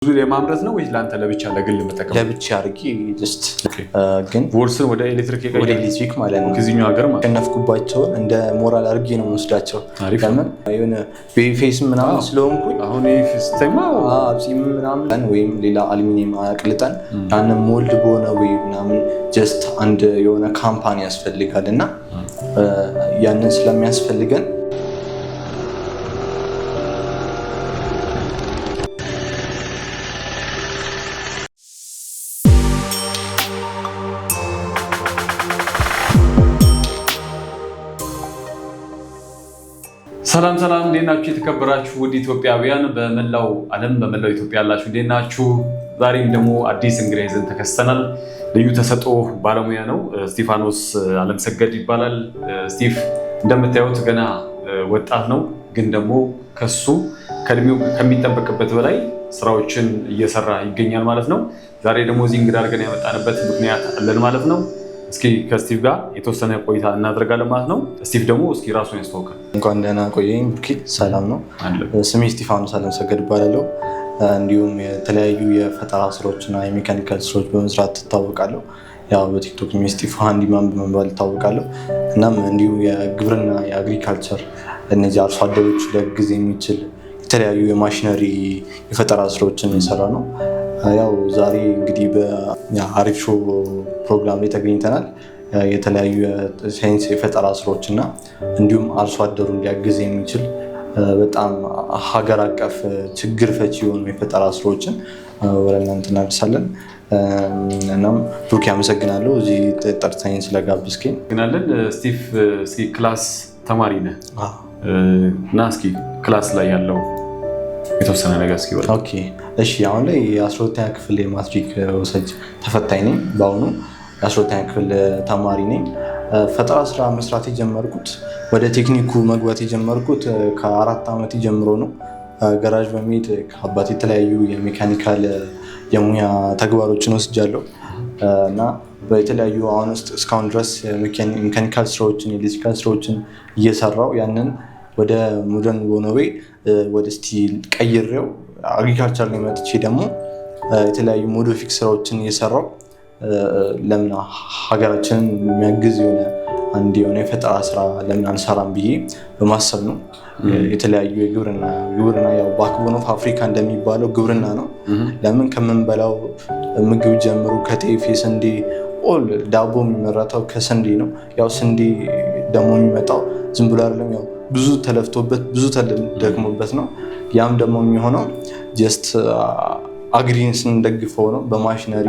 ብዙ የማምረት ነው ወይስ ላንተ ለብቻ ለግል መጠቀም? ለብቻ አድርጌ ጀስት ግን ወርስን ወደ ኤሌክትሪክ ወደ ኤሌክትሪክ ማለት ነው። ከዚህኛው ሀገር ማለት ከነፍኩባቸውን እንደ ሞራል አድርጌ ነው የምወስዳቸው። ለምን የሆነ ቤፌስ ምናምን ስለሆንኩኝ አሁን ሲስተማ አብሲም ምናምን ወይም ሌላ አሉሚኒየም አቅልጠን ያንን ሞልድ በሆነ ወይ ምናምን ጀስት አንድ የሆነ ካምፓኒ ያስፈልጋል እና ያንን ስለሚያስፈልገን ሰላም ሰላም፣ እንዴት ናችሁ? የተከበራችሁ ውድ ኢትዮጵያውያን በመላው ዓለም በመላው ኢትዮጵያ ያላችሁ እንዴት ናችሁ? ዛሬም ደግሞ አዲስ እንግዳ ይዘን ተከስተናል። ልዩ ተሰጥኦ ባለሙያ ነው። እስጢፋኖስ አለምሰገድ ይባላል። ስቲቭ እንደምታዩት ገና ወጣት ነው፣ ግን ደግሞ ከሱ ከእድሜው ከሚጠበቅበት በላይ ስራዎችን እየሰራ ይገኛል ማለት ነው። ዛሬ ደግሞ እዚህ እንግዳ አድርገን ያመጣንበት ምክንያት አለን ማለት ነው። እስኪ ከስቲቭ ጋር የተወሰነ ቆይታ እናደርጋለን ማለት ነው። ስቲቭ ደግሞ እስኪ ራሱን ያስተዋውቃል። እንኳን ደህና ቆየኝ ብሩኬ። ሰላም ነው። ስሜ እስጢፋኖስ አለምሰገድ ይባላለሁ። እንዲሁም የተለያዩ የፈጠራ ስራዎችና የሜካኒካል ስራዎች በመስራት ትታወቃለሁ። ያው በቲክቶክ ስጢፋ ሃንዲማን በመባል ይታወቃለሁ። እናም እንዲሁም የግብርና የአግሪካልቸር እነዚህ አርሶ አደሮች ለጊዜ የሚችል የተለያዩ የማሽነሪ የፈጠራ ስራዎችን የሰራ ነው። ያው ዛሬ እንግዲህ በአሪፍ ሾው ፕሮግራም ላይ ተገኝተናል። የተለያዩ ሳይንስ የፈጠራ ስራዎች እና እንዲሁም አርሶ አደሩን ሊያግዝ የሚችል በጣም ሀገር አቀፍ ችግር ፈቺ የሆኑ የፈጠራ ስራዎችን ወደ እናንተ እናደርሳለን። እናም ብሩክ አመሰግናለሁ እዚህ ጠርተኸኝ ስለጋበዝከኝ። ግናለን ስቲቭ እስኪ ክላስ ተማሪ ነህ እና እስኪ ክላስ ላይ ያለው የተወሰነ ነገር እስኪ በል። ኦኬ እሺ። አሁን ላይ የ12ኛ ክፍል የማትሪክ ወሰጅ ተፈታኝ ነኝ። በአሁኑ የ12ኛ ክፍል ተማሪ ነኝ። ፈጠራ ስራ መስራት የጀመርኩት ወደ ቴክኒኩ መግባት የጀመርኩት ከ4 ዓመት ጀምሮ ነው። ገራዥ በመሄድ ከአባቴ የተለያዩ የሜካኒካል የሙያ ተግባሮችን ወስጃለሁ እና በተለያዩ አሁን ውስጥ እስካሁን ድረስ ሜካኒካል ስራዎችን የኤሌክትሪካል ስራዎችን እየሰራው ያንን ወደ ሞደርን በሆነ ወይ ወደ ስቲል ቀይሬው አግሪካልቸር ላይ መጥቼ ደግሞ የተለያዩ ሞዲፊክ ስራዎችን እየሰራው ለምን ሀገራችንን የሚያግዝ የሆነ የፈጠራ ስራ ለምን አንሰራም ብዬ በማሰብ ነው። የተለያዩ ግብርና ያው ባክቦን ኦፍ አፍሪካ እንደሚባለው ግብርና ነው። ለምን ከምንበላው ምግብ ጀምሮ ከጤፍ፣ ስንዴ ኦል ዳቦ የሚመረተው ከስንዴ ነው። ያው ስንዴ ደግሞ የሚመጣው ዝም ብሎ አይደለም፣ ያው ብዙ ተለፍቶበት ብዙ ተደክሞበት ነው። ያም ደግሞ የሚሆነው ጀስት አግሪን ስንደግፈው ነው። በማሽነሪ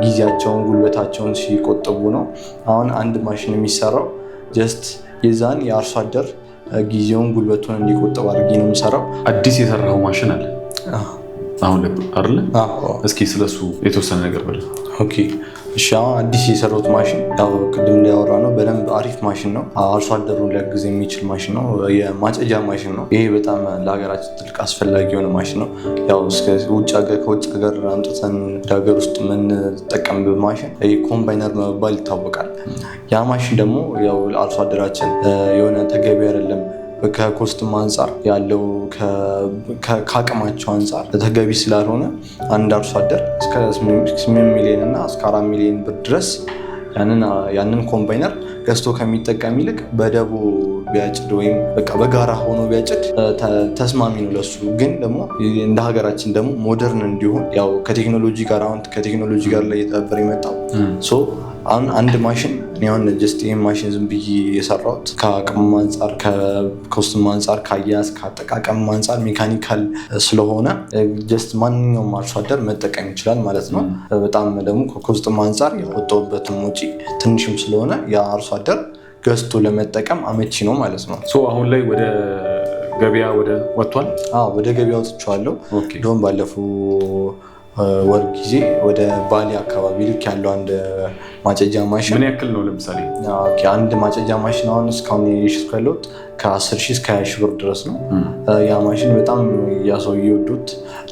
ጊዜያቸውን ጉልበታቸውን ሲቆጥቡ ነው። አሁን አንድ ማሽን የሚሰራው ጀስት የዛን የአርሶ አደር ጊዜውን ጉልበቱን እንዲቆጥብ አድርጌ ነው የሚሰራው። አዲስ የሰራው ማሽን አለ አሁን አይደለ? እስኪ ስለሱ የተወሰነ ነገር በል። ኦኬ እሺ። አሁን አዲስ የሰራሁት ማሽን ያው ቅድም እንዳያወራ ነው በደንብ አሪፍ ማሽን ነው። አርሶ አደሩን ሊያግዝ የሚችል ማሽን ነው። የማጨጃ ማሽን ነው። ይሄ በጣም ለሀገራችን ትልቅ አስፈላጊ የሆነ ማሽን ነው። ያው ከውጭ ሀገር አምጥተን ወደ ሀገር ውስጥ የምንጠቀምበት ማሽን ኮምባይነር በመባል ይታወቃል። ያ ማሽን ደግሞ ያው አርሶ አደራችን የሆነ ተገቢ አይደለም ከኮስትም አንጻር ያለው ከአቅማቸው አንጻር ተገቢ ስላልሆነ አንድ አርሶ አደር እስከ 8 ሚሊዮን እና እስከ 4 ሚሊዮን ብር ድረስ ያንን ኮምባይነር ገዝቶ ከሚጠቀም ይልቅ በደቦ ቢያጭድ ወይም በጋራ ሆኖ ቢያጭድ ተስማሚ ነው ለሱ። ግን ደግሞ እንደ ሀገራችን ደግሞ ሞደርን እንዲሆን ያው ከቴክኖሎጂ ጋር ላይ የተባበረ የመጣው አሁን አንድ ማሽን ሆን ጀስት ይህን ማሽን ዝም ብዬ የሰራሁት ከአቅም አንጻር ከኮስትም አንጻር ከአያያዝ ከአጠቃቀም አንጻር ሜካኒካል ስለሆነ ጀስት ማንኛውም አርሶ አደር መጠቀም ይችላል ማለት ነው። በጣም ደግሞ ከኮስትም አንጻር ያወጣሁበትም ወጪ ትንሽም ስለሆነ የአርሶ አደር ገዝቶ ለመጠቀም አመቺ ነው ማለት ነው። አሁን ላይ ወደ ገበያ ወጥቷል? ወደ ገበያ ወጥቼዋለሁ። እንደውም ባለፈው ወር ጊዜ ወደ ባሌ አካባቢ ልክ ያለው አንድ ማጨጃ ማሽን። ምን ያክል ነው ለምሳሌ? አንድ ማጨጃ ማሽን አሁን እስካሁን የሽስኩ ያለሁት ከ10,000 እስከ 20,000 ብር ድረስ ነው። ያ ማሽን በጣም ያሰውዬ ወዶት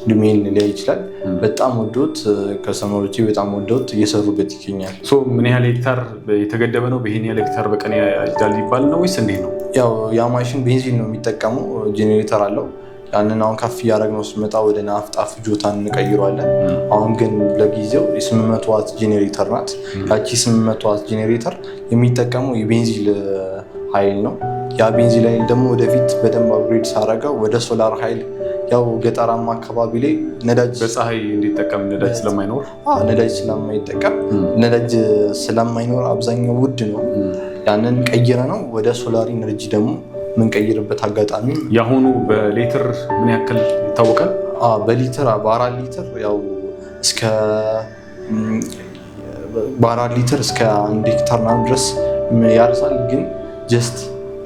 ድሜን ሊያ ይችላል። በጣም ወዶት ከሰማሮቼ በጣም ወዶት እየሰሩበት ይገኛል። ምን ያህል ሄክታር የተገደበ ነው? በይሄን ያህል ሄክታር በቀን ያጭዳል ይባል ነው ወይስ እንዴት ነው? ያው ያ ማሽን ቤንዚን ነው የሚጠቀመው። ጄኔሬተር አለው። ያንን አሁን ከፍ እያደረግነው ስንመጣ ወደ ናፍጣ ፍጆታ እንቀይሯለን። አሁን ግን ለጊዜው የ800 ዋት ጄኔሬተር ናት። ያቺ 800 ዋት ጄኔሬተር የሚጠቀመው የቤንዚል ኃይል ነው። ያ ቤንዚል ኃይል ደግሞ ወደፊት በደንብ አፕግሬድ ሳረገው ወደ ሶላር ኃይል ያው ገጠራማ አካባቢ ላይ ነዳጅ በፀሐይ እንዲጠቀም ነዳጅ ስለማይኖር አብዛኛው ውድ ነው። ያንን ቀይረ ነው ወደ ሶላር ኢነርጂ ደግሞ የምንቀይርበት አጋጣሚ። የአሁኑ በሊትር ምን ያክል ይታወቃል? በሊትር በ4 ሊትር ያው እስከ በ4 ሊትር እስከ 1 ሄክታር ድረስ ያርሳል። ግን ጀስት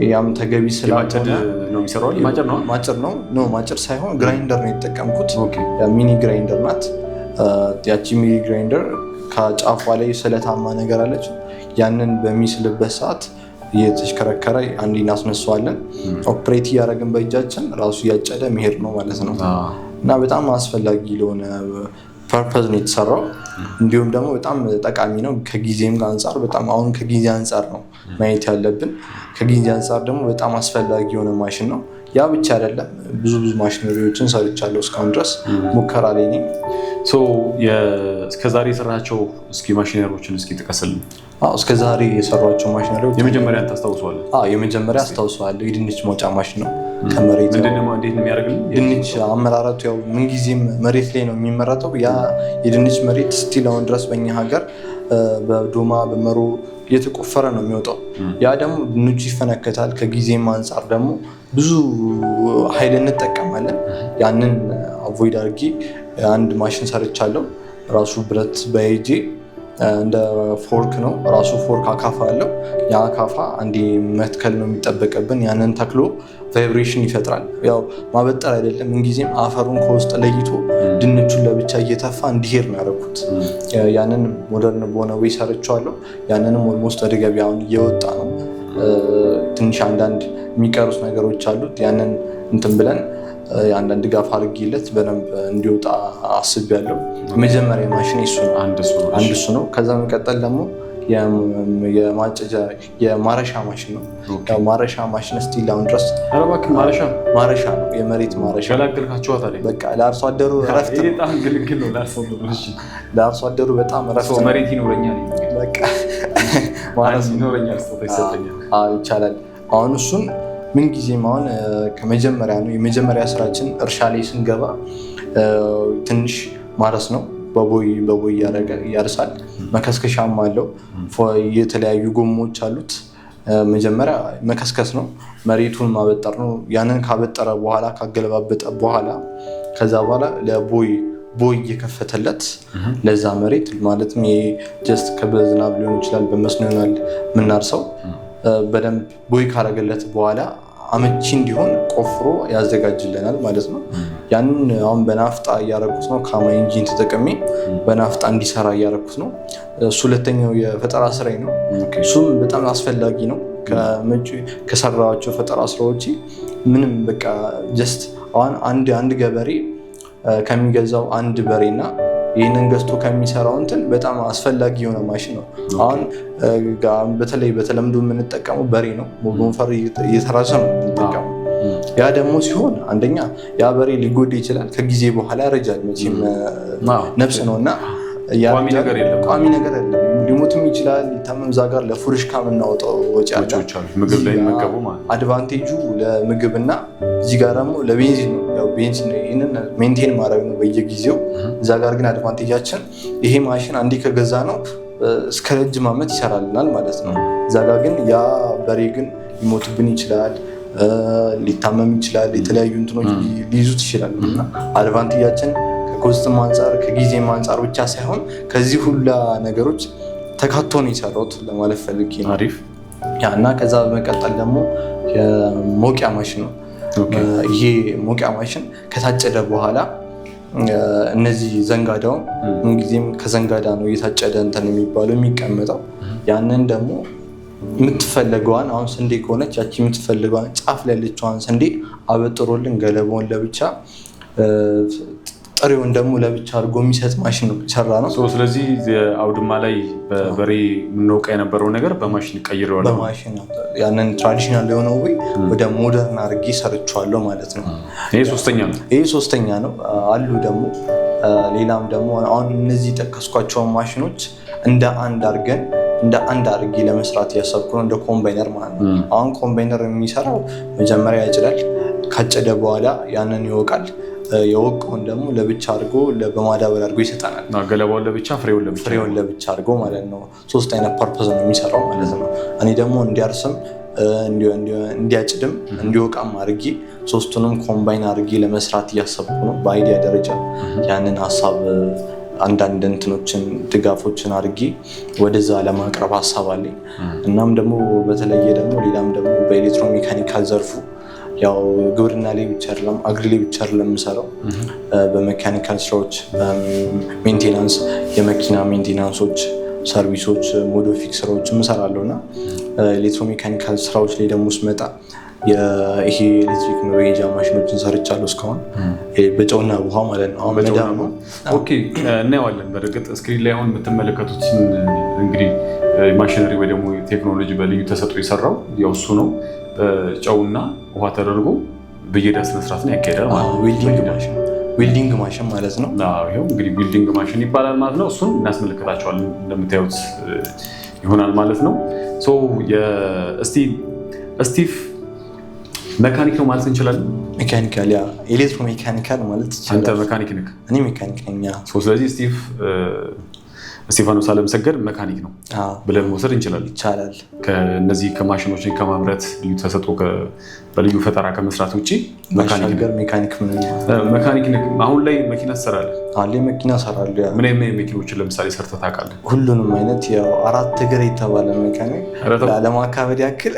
ያም ተገቢ ስላልሆነ ነው የሚሰራው። ማጨር ሳይሆን ግራይንደር ነው የተጠቀምኩት። ሚኒ ግራይንደር ናት። ያቺ ሚኒ ግራይንደር ከጫፏ ላይ ስለታማ ነገር አለች። ያንን በሚስልበት ሰዓት እየተሽከረከረ አንዴ እናስነሳዋለን። ኦፕሬት እያደረግን በእጃችን ራሱ እያጨደ መሄድ ነው ማለት ነው። እና በጣም አስፈላጊ ለሆነ ፐርፐዝ ነው የተሰራው። እንዲሁም ደግሞ በጣም ጠቃሚ ነው ከጊዜም አንጻር። በጣም አሁን ከጊዜ አንጻር ነው ማየት ያለብን። ከጊዜ አንጻር ደግሞ በጣም አስፈላጊ የሆነ ማሽን ነው። ያ ብቻ አይደለም፣ ብዙ ማሽነሪዎችን ሰርቻለሁ እስካሁን ድረስ ሙከራ ላይ ነኝ። እስከዛሬ የሰራቸው እስኪ ማሽነሪዎችን እስኪ ጥቀስልን። እስከዛሬ የሰሯቸው ማሽነሪዎች የመጀመሪያ ታስታውሰዋለህ? የመጀመሪያ አስታውሰዋለሁ። የድንች መውጫ ማሽን ነው። ከመሬት እንዴት ነው የሚያደርግልን? ድንች አመራረቱ ያው ምንጊዜም መሬት ላይ ነው የሚመረተው። ያ የድንች መሬት ስቲል አሁን ድረስ በእኛ ሀገር በዶማ በመሮ እየተቆፈረ ነው የሚወጣው። ያ ደግሞ ድንቹ ይፈነከታል። ከጊዜም አንጻር ደግሞ ብዙ ኃይል እንጠቀማለን። ያንን አቮይድ አድርጌ አንድ ማሽን ሰርቻለሁ። ራሱ ብረት በእጄ እንደ ፎርክ ነው። ራሱ ፎርክ አካፋ አለው። ያ አካፋ አንዴ መትከል ነው የሚጠበቅብን። ያንን ተክሎ ቫይብሬሽን ይፈጥራል። ያው ማበጠር አይደለም፣ ምንጊዜም አፈሩን ከውስጥ ለይቶ ድንቹን ለብቻ እየተፋ እንዲሄድ ነው ያደረኩት። ያንን ሞደርን በሆነ ወይ ሰርቼዋለሁ። ያንንም ኦልሞስት ወደ ገበያውን እየወጣ ነው። ትንሽ አንዳንድ የሚቀሩት ነገሮች አሉት። ያንን እንትን ብለን አንዳንድ ድጋፍ አድርጌለት በደንብ እንዲወጣ አስቤያለሁ። የመጀመሪያ ማሽን አንድ እሱ ነው። ከዛ መቀጠል ደግሞ የማረሻ ማሽን ነው። ማረሻ ማሽን ስቲል አሁን ድረስ ማረሻ ነው፣ የመሬት ማረሻ። በቃ ለአርሶ አደሩ እረፍት ነው። ለአርሶ አደሩ በጣም እረፍት ነው። መሬት ይኖረኛል ይቻላል። አሁን እሱን ምንጊዜም አሁን ከመጀመሪያ ነው የመጀመሪያ ስራችን። እርሻ ላይ ስንገባ ትንሽ ማረስ ነው። በቦይ ያርሳል። መከስከሻም አለው። የተለያዩ ጎሞች አሉት። መጀመሪያ መከስከስ ነው፣ መሬቱን ማበጠር ነው። ያንን ካበጠረ በኋላ ካገለባበጠ በኋላ ከዛ በኋላ ለቦይ እየከፈተለት ለዛ መሬት ማለትም ጀስት ከበዝናብ ሊሆን ይችላል፣ በመስኖ ይሆናል የምናርሰው። በደንብ ቦይ ካረገለት በኋላ አመቺ እንዲሆን ቆፍሮ ያዘጋጅልናል ማለት ነው። ያንን አሁን በናፍጣ እያረኩት ነው። ካማ ኢንጂን ተጠቅሜ በናፍጣ እንዲሰራ እያረኩት ነው። እሱ ሁለተኛው የፈጠራ ስራዬ ነው። እሱም በጣም አስፈላጊ ነው። ከሰራኋቸው ፈጠራ ስራዎች ምንም በቃ ጀስት አሁን አንድ ገበሬ ከሚገዛው አንድ በሬና ይህንን ገዝቶ ከሚሰራው እንትን በጣም አስፈላጊ የሆነ ማሽን ነው። አሁን በተለይ በተለምዶ የምንጠቀመው በሬ ነው። ሞፈር እየተራሰ ነው የምንጠቀመው። ያ ደግሞ ሲሆን አንደኛ ያ በሬ ሊጎዳ ይችላል፣ ከጊዜ በኋላ ያረጃል። መቼም ነፍስ ነው እና ቋሚ ነገር የለም። ሊሞትም ይችላል፣ ሊታመም። እዛ ጋር ለፉርሽካ የምናወጣው ወጪ ምግብ ላይ የሚመገቡ አድቫንቴጁ ለምግብና እዚህ ጋር ደግሞ ለቤንዚን ነው። ያው ቤንዚን ይህንን ሜንቴን ማድረግ ነው በየጊዜው። እዛ ጋር ግን አድቫንቴጃችን ይሄ ማሽን አንዴ ከገዛ ነው እስከ ረጅም ዓመት ይሰራልናል ማለት ነው። እዛ ጋር ግን ያ በሬ ግን ሊሞትብን ይችላል፣ ሊታመም ይችላል፣ የተለያዩ እንትኖች ሊይዙት ይችላል እና አድቫንቴጃችን ከኮስትም አንጻር ከጊዜም አንጻር ብቻ ሳይሆን ከዚህ ሁላ ነገሮች ተካቶ ነው የሰራሁት ለማለት ፈልጌ ነው። አሪፍ። እና ከዛ በመቀጠል ደግሞ የመውቂያ ማሽን ነው። ይሄ መውቂያ ማሽን ከታጨደ በኋላ እነዚህ ዘንጋዳው ምንጊዜም ከዘንጋዳ ነው እየታጨደ እንትን የሚባለው የሚቀመጠው። ያንን ደግሞ የምትፈልገዋን አሁን ስንዴ ከሆነች ያቺ የምትፈልገዋን ጫፍ ላይ ያለችዋን ስንዴ አበጥሮልን ገለባውን ለብቻ ጥሬውን ደግሞ ለብቻ አድርጎ የሚሰጥ ማሽን ነው ሰራ ነው። ስለዚህ አውድማ ላይ በበሬ የምንወቃ የነበረው ነገር በማሽን ቀይረዋል። በማሽን ያንን ትራዲሽናል የሆነው ወይ ወደ ሞደርን አድርጌ ሰርቼዋለሁ ማለት ነው። ይሄ ሶስተኛ ነው። አሉ ደግሞ ሌላም ደግሞ አሁን እነዚህ ጠቀስኳቸውን ማሽኖች እንደ አንድ አድርጌ ለመስራት እያሰብኩ ነው። እንደ ኮምባይነር ማለት ነው። አሁን ኮምባይነር የሚሰራው መጀመሪያ ያጭዳል። ካጨደ በኋላ ያንን ይወቃል። የወቀውን ደግሞ ለብቻ አድርጎ በማዳበሪያ አድርጎ ይሰጠናል። ገለባውን ለብቻ ፍሬውን ለብቻ አድርጎ ማለት ነው። 3 አይነት ፐርፐዝ ነው የሚሰራው ማለት ነው። እኔ ደግሞ እንዲያርስም እንዲያጭድም እንዲወቃም አድርጌ 3ቱንም ኮምባይን አድርጌ ለመስራት እያሰብኩ ነው። በአይዲያ ደረጃ ያንን ሀሳብ አንዳንድ እንትኖችን ድጋፎችን አድርጌ ወደዛ ለማቅረብ ሀሳብ አለኝ። እናም ደግሞ በተለየ ደግሞ ሌላም ደግሞ በኤሌክትሮሜካኒካል ዘርፉ ያው ግብርና ላይ ብቻ አይደለም አግሪ ላይ ብቻ አይደለም የምሰራው። በሜካኒካል ስራዎች ሜንቴናንስ፣ የመኪና ሜንቴናንሶች፣ ሰርቪሶች፣ ሞዲፊክ ስራዎች እሰራለሁ እና ኤሌክትሮሜካኒካል ስራዎች ላይ ደግሞ ስመጣ ይሄ ኤሌክትሪክ መበየጃ ማሽኖችን ሰርቻለሁ እስካሁን በጨውና ውሃ ማለት ነው። አሁን ኦኬ እናየዋለን። በእርግጥ ስክሪን ላይ አሁን የምትመለከቱት እንግዲህ ማሽነሪ ወይ ደግሞ ቴክኖሎጂ በልዩ ተሰጥኦ የሰራው ያው እሱ ነው። ጨውና ውሃ ተደርጎ ብየዳ ስነስርዓትን ያካሄዳል ማለት ነው። ዊልዲንግ ማሽን ማለት ነው። ይኸው እንግዲህ ዊልዲንግ ማሽን ይባላል ማለት ነው። እሱን እናስመለከታቸዋለን እንደምታዩት ይሆናል ማለት ነው። ስቲቭ መካኒክ ነው ማለት እንችላለን። ሜካኒካል ኤሌክትሮሜካኒካል ማለት ይችላል። አንተ መካኒክ ነህ? እኔ ሜካኒክ ነኝ። ስለዚህ እስጢፋኖስ አለምሰገድ መካኒክ ነው ብለን መውሰድ እንችላለን። ይቻላል። ከነዚህ ከማሽኖችን ከማምረት ልዩ ተሰጥኦ በልዩ ፈጠራ ከመስራት ውጭ መካኒክ አሁን ላይ መኪና ትሰራለህ? አሁን ላይ መኪና እሰራለሁ። ምን አይነት መኪኖችን ለምሳሌ ሰርተህ ታውቃለህ? ሁሉንም አይነት ያው 4 እግር የተባለ መካኒክ ለማካበድ ያክል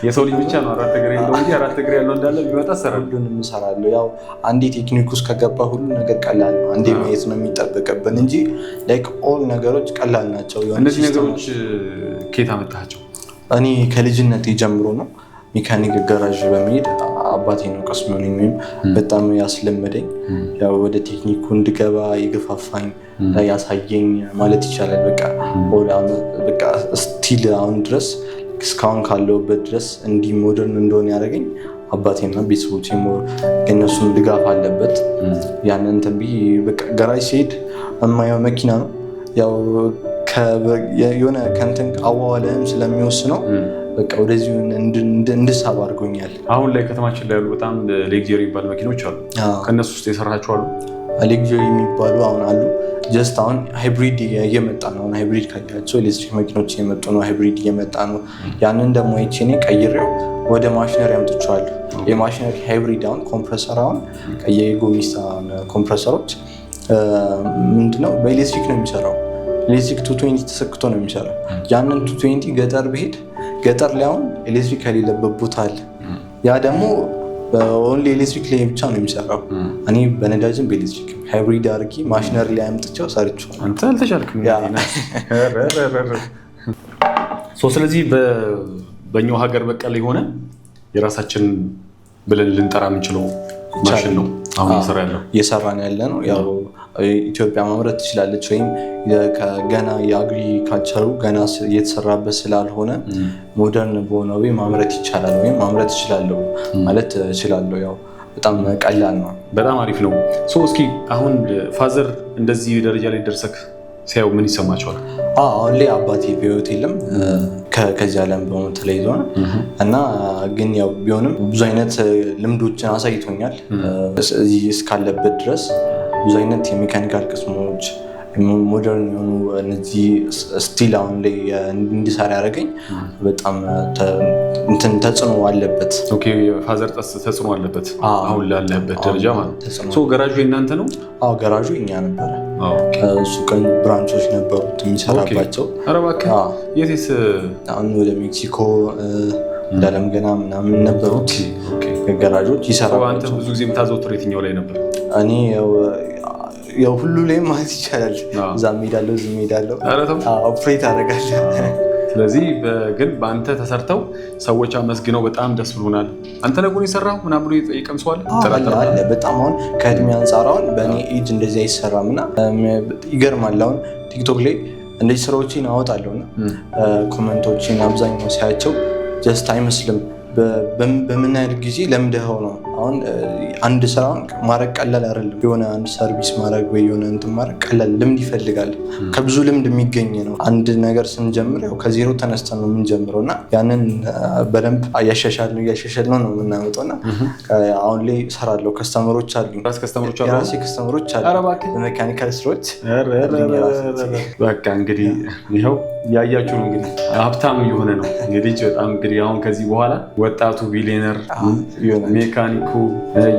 የሰው ልጅ ብቻ ነው 4 እግር ያለው እንጂ 4 እግር ያለው እንዳለ ቢመጣ እሰራለሁ። ሁሉንም እሰራለሁ። ያው አንዴ ቴክኒክ ውስጥ ከገባ ሁሉ ነገር ቀላል ነው። አንዴ ማየት ነው የሚጠበቅብን እንጂ ላይክ ኦል ነገሮች ቀላል ናቸው። እነዚህ ነገሮች ከየት አመጣሃቸው? እኔ ከልጅነት ጀምሮ ነው ሜካኒክ ጋራዥ በመሄድ አባቴ ነው ቀስሞ ነው በጣም ያስለመደኝ። ያው ወደ ቴክኒኩ እንድገባ የገፋፋኝ ያሳየኝ ማለት ይቻላል። በቃ ስቲል አሁን ድረስ እስካሁን ካለውበት ድረስ እንዲህ ሞደርን እንደሆነ ያደረገኝ አባቴና ቤተሰቦቼ የእነሱን ድጋፍ አለበት። ያንን ተንቢ በቃ ጋራዥ ሲሄድ የማየው መኪና ነው ያው የሆነ ከንትን አዋዋልህም ስለሚወስነው በቃ ወደዚህ እንድሳብ አድርጎኛል። አሁን ላይ ከተማችን ላይ ያሉ በጣም ሌግጀሪ የሚባሉ መኪኖች አሉ። ከእነሱ ውስጥ የሰራቸው አሉ? ሌግጀሪ የሚባሉ አሁን አሉ። ጀስት አሁን ሃይብሪድ እየመጣ ነው። አሁን ሃይብሪድ ካያቸው ኤሌክትሪክ መኪኖች እየመጡ ነው። ሃይብሪድ እየመጣ ነው። ያንን ደግሞ እኔ ቀይሬው ወደ ማሽነሪ አምጥቼዋለሁ። የማሽነሪ ሃይብሪድ አሁን ኮምፕረሰር አሁን የጎሚስታ ኮምፕረሰሮች ምንድነው በኤሌክትሪክ ነው የሚሰራው። ኤሌክትሪክ 220 ተሰክቶ ነው የሚሰራው። ያንን 220 ገጠር ብሄድ ገጠር ላይ አሁን ኤሌክትሪክ የሌለበት ቦታ አለ። ያ ደግሞ ኦንሊ ኤሌክትሪክ ላይ ብቻ ነው የሚሰራው። እኔ በነዳጅም በኤሌክትሪክ ሃይብሪድ አድርጌ ማሽነሪ ላይ አምጥቼው ሰርቼዋለሁ። አንተ አልተሻልክም። ስለዚህ በእኛው ሀገር በቀል የሆነ የራሳችን ብለን ልንጠራ የምንችለው ማሽን ነው አሁን እየሰራን ያለ ነው። ያው ኢትዮጵያ ማምረት ትችላለች ወይም ገና የአግሪካልቸሩ ገና እየተሰራበት ስላልሆነ ሞደርን በሆነ ወይ ማምረት ይቻላል ወይም ማምረት እችላለሁ ማለት እችላለሁ። ያው በጣም ቀላል ነው። በጣም አሪፍ ነው። እስኪ አሁን ፋዘር እንደዚህ ደረጃ ላይ ደርሰክ ሲያዩ ምን ይሰማቸዋል? አሁን ላይ አባቴ በህይወት የለም ከዚህ ዓለም በሞት ተለይቶ ነው እና ግን ያው ቢሆንም ብዙ አይነት ልምዶችን አሳይቶኛል። እዚህ እስካለበት ድረስ ብዙ አይነት የሜካኒካል ቅስሞች ሞደርን የሆኑ እነዚህ ስቲል አሁን ላይ እንዲሰራ ያደረገኝ በጣም ተጽዕኖ አለበት። ፋዘር ተጽዕኖ አለበት አሁን ላለበት ደረጃ ማለት ነው። ገራዡ የእናንተ ነው? አዎ ገራዡ እኛ ነበረ። እሱ ቀን ብራንቾች ነበሩት የሚሰራባቸው። የቴስ አሁን ወደ ሜክሲኮ እንዳለም ገና ምናምን ነበሩት ገራዦች ይሰራባቸው። አንተ ብዙ ጊዜ የምታዘወትረው የትኛው ላይ ነበር? እኔ ያው ሁሉ ላይ ማለት ይቻላል። እዛም ሄዳለሁ እዚህም ሄዳለሁ። ኦፕሬት አደርጋለሁ። ስለዚህ ግን በአንተ ተሰርተው ሰዎች አመስግነው በጣም ደስ ብሎናል አንተ ነጉን የሰራው ምናምን ብሎ ይጠይቀም ሰው አለ። በጣም አሁን ከእድሜ አንጻር አሁን በእኔ ኤጅ እንደዚህ አይሰራም እና ይገርማል። አሁን ቲክቶክ ላይ እንደዚህ ስራዎችን አወጣለሁና ኮመንቶችን አብዛኛው ሲያቸው ጀስት አይመስልም በምን አይነት ጊዜ ለምደኸው ነው። አሁን አንድ ስራውን ማድረግ ቀላል አይደለም። የሆነ አንድ ሰርቪስ ማድረግ ወይ የሆነ እንትን ማድረግ ቀላል ልምድ ይፈልጋል። ከብዙ ልምድ የሚገኝ ነው። አንድ ነገር ስንጀምር ያው ከዜሮ ተነስተን ነው የምንጀምረው እና ያንን በደንብ እያሻሻልነው ነው የምናመጣው እና አሁን ላይ እሰራለሁ። ከስተመሮች አሉ፣ የራሴ ከስተመሮች አሉ በሜካኒካል ስራዎች። በቃ እንግዲህ ይኸው ያያችሁ ነው እንግዲህ ሀብታም እየሆነ ነው እንግዲህ በጣም እንግዲህ አሁን ከዚህ በኋላ ወጣቱ ቢሊየነር ሜካኒኩ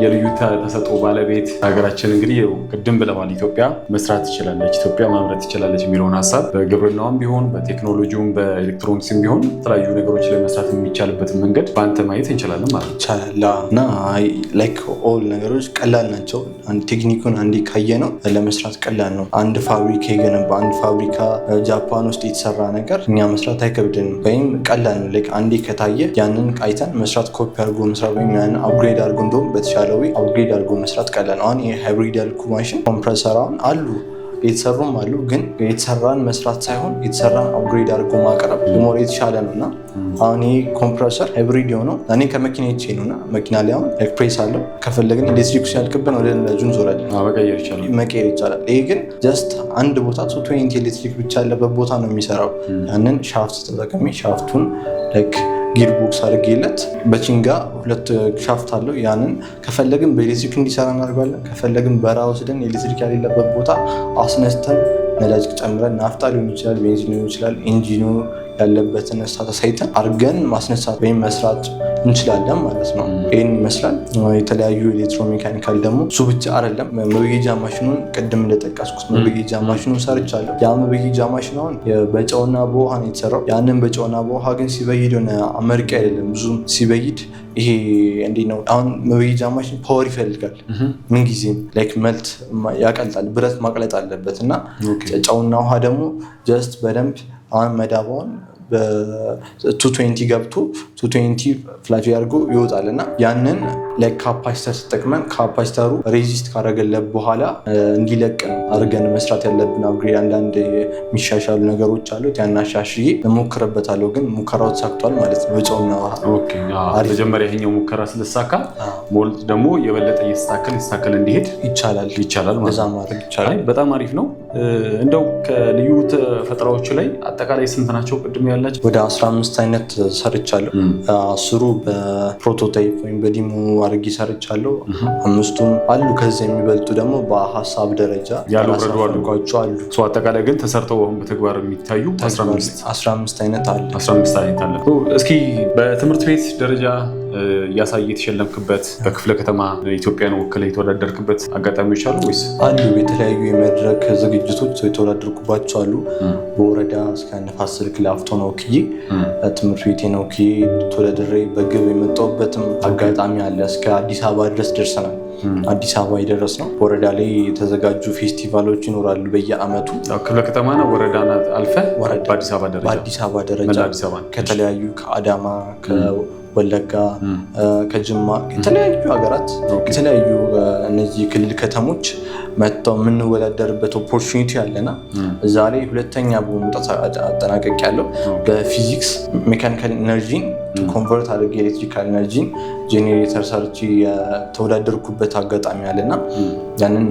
የልዩ ተሰጥኦ ባለቤት ሀገራችን እንግዲህ ቅድም ብለዋል ኢትዮጵያ መስራት ትችላለች፣ ኢትዮጵያ ማምረት ትችላለች የሚለውን ሀሳብ በግብርናውም ቢሆን በቴክኖሎጂውም በኤሌክትሮኒክስም ቢሆን የተለያዩ ነገሮች ላይ መስራት የሚቻልበትን መንገድ በአንተ ማየት እንችላለን ማለት ይቻላል እና ላይክ ኦል ነገሮች ቀላል ናቸው። አንድ ቴክኒኩን አንዴ ካየ ነው ለመስራት ቀላል ነው። አንድ ፋብሪካ የገነባ አንድ ፋብሪካ ጃፓን ውስጥ የተሰራ ነገር እኛ መስራት አይከብድንም ወይም ቀላል ነው። ላይክ አንዴ ከታየ ያንን አይተን መስራት ኮፒ አድርጎ መስራት ወይም ያንን አፕግሬድ አድርጎ እንደውም በተሻለ ወይ አፕግሬድ አድርጎ መስራት ቀላል ነው። አሁን የሃይብሪድ ያልኩ ማሽን ኮምፕረሰር አሁን አሉ የተሰሩም አሉ፣ ግን የተሰራን መስራት ሳይሆን የተሰራን አፕግሬድ አድርጎ ማቅረብ ሞር የተሻለ ነው እና አሁን ይሄ ኮምፕረሰር ሃይብሪድ የሆነው እኔ ከመኪና ይቼ ነው እና መኪና ላይ አሁን ፕሬስ አለው ከፈለግን ኤሌክትሪክ ሲያልቅብን ወደ ነዳጁ እንዞራለን መቀየር ይቻላል። ይሄ ግን ጀስት አንድ ቦታ 220 ኤሌክትሪክ ብቻ ያለበት ቦታ ነው የሚሰራው። ያንን ሻፍት ተጠቅሜ ሻፍቱን ጊርቦክስ አድርጌለት በቺንጋ 2 ሻፍት አለው። ያንን ከፈለግን በኤሌክትሪክ እንዲሰራ እናደርጋለን። ከፈለግን በራ ወስደን ኤሌክትሪክ ያሌለበት ቦታ አስነስተን ነዳጅ ጨምረን ናፍጣ ሊሆን ይችላል፣ ቤንዚን ሊሆን ይችላል፣ ኢንጂኑ ያለበትን ስታተስ አይተን አድርገን ማስነሳት ወይም መስራት እንችላለን ማለት ነው። ይህን ይመስላል። የተለያዩ ኤሌክትሮሜካኒካል ደግሞ እሱ ብቻ አይደለም። መበየጃ ማሽኑን ቅድም እንደጠቀስኩት መበየጃ ማሽኑን ሰርቻለሁ። ያ መበየጃ ማሽን አሁን በጨውና በውሃ ነው የተሰራው። ያንን በጨውና በውሃ ግን ሲበይድ ሆነ አመርቂ አይደለም። ብዙም ሲበይድ ይሄ እንዴት ነው አሁን መበየጃ ማሽን ፓወር ይፈልጋል። ምንጊዜም ላይክ መልት ያቀልጣል፣ ብረት ማቅለጥ አለበት እና ጨውና ውሃ ደግሞ ጀስት በደንብ አሁን መዳቧን በ220 ገብቶ 220 ፍላጅ ያርጎ ይወጣል እና ያንን ለካፓሲተር ተጠቅመን ካፓሲተሩ ሬዚስት ካረገለት በኋላ እንዲለቅን አድርገን መስራት ያለብን አፕግሬድ አንዳንድ የሚሻሻሉ ነገሮች አሉት። ያን አሻሽዬ እሞክርበታለሁ፣ ግን ሙከራው ተሳክቷል ማለት ነው። በጨውና መጀመሪያ ይሄኛው ሙከራ ስለተሳካ ሞልድ ደግሞ የበለጠ እየተስተካከለ እንዲሄድ ይቻላል ማለት ይቻላል። በጣም አሪፍ ነው። እንደው ከልዩ ፈጠራዎች ላይ አጠቃላይ ስንት ናቸው ቅድም ያላቸው? ወደ 15 አይነት ሰርቻለሁ። 10 በፕሮቶታይፕ ወይም በዲሞ አድርጌ ሰርቻለሁ። 5ቱም አሉ። ከዚህ የሚበልጡ ደግሞ በሀሳብ ደረጃ ያልወረዱ አሉ። አጠቃላይ ግን ተሰርተው አሁን በተግባር የሚታዩ 15 አይነት አለ። 15 አይነት አለ። እስኪ በትምህርት ቤት ደረጃ እያሳየ የተሸለምክበት በክፍለ ከተማ ኢትዮጵያን ወክለህ የተወዳደርክበት አጋጣሚዎች አሉ ወይስ? አሉ። የተለያዩ የመድረክ ዝግጅቶች የተወዳደርኩባቸው አሉ። በወረዳ እስከ ንፋስ ስልክ ላፍቶን ወክዬ ትምህርት ቤቴን ወክዬ ተወዳድሬ በግብ የመጣሁበትም አጋጣሚ አለ። እስከ አዲስ አበባ ድረስ ደርሰናል። አዲስ አበባ የደረስ ነው። ወረዳ ላይ የተዘጋጁ ፌስቲቫሎች ይኖራሉ በየአመቱ። ክፍለ ከተማ ነው ወረዳ አልፈ በአዲስ አበባ ደረጃ ከተለያዩ ከአዳማ ወለጋ ከጅማ የተለያዩ ሀገራት የተለያዩ እነዚህ ክልል ከተሞች መጥተው የምንወዳደርበት ኦፖርቹኒቲ አለና እዛ ላይ 2ኛ በመውጣት አጠናቀቅ ያለው በፊዚክስ ሜካኒካል ኢነርጂን ኮንቨርት አድርጌ ኤሌክትሪካል ኢነርጂን ጄኔሬተር ሰርቼ የተወዳደርኩበት አጋጣሚ አለና ያንን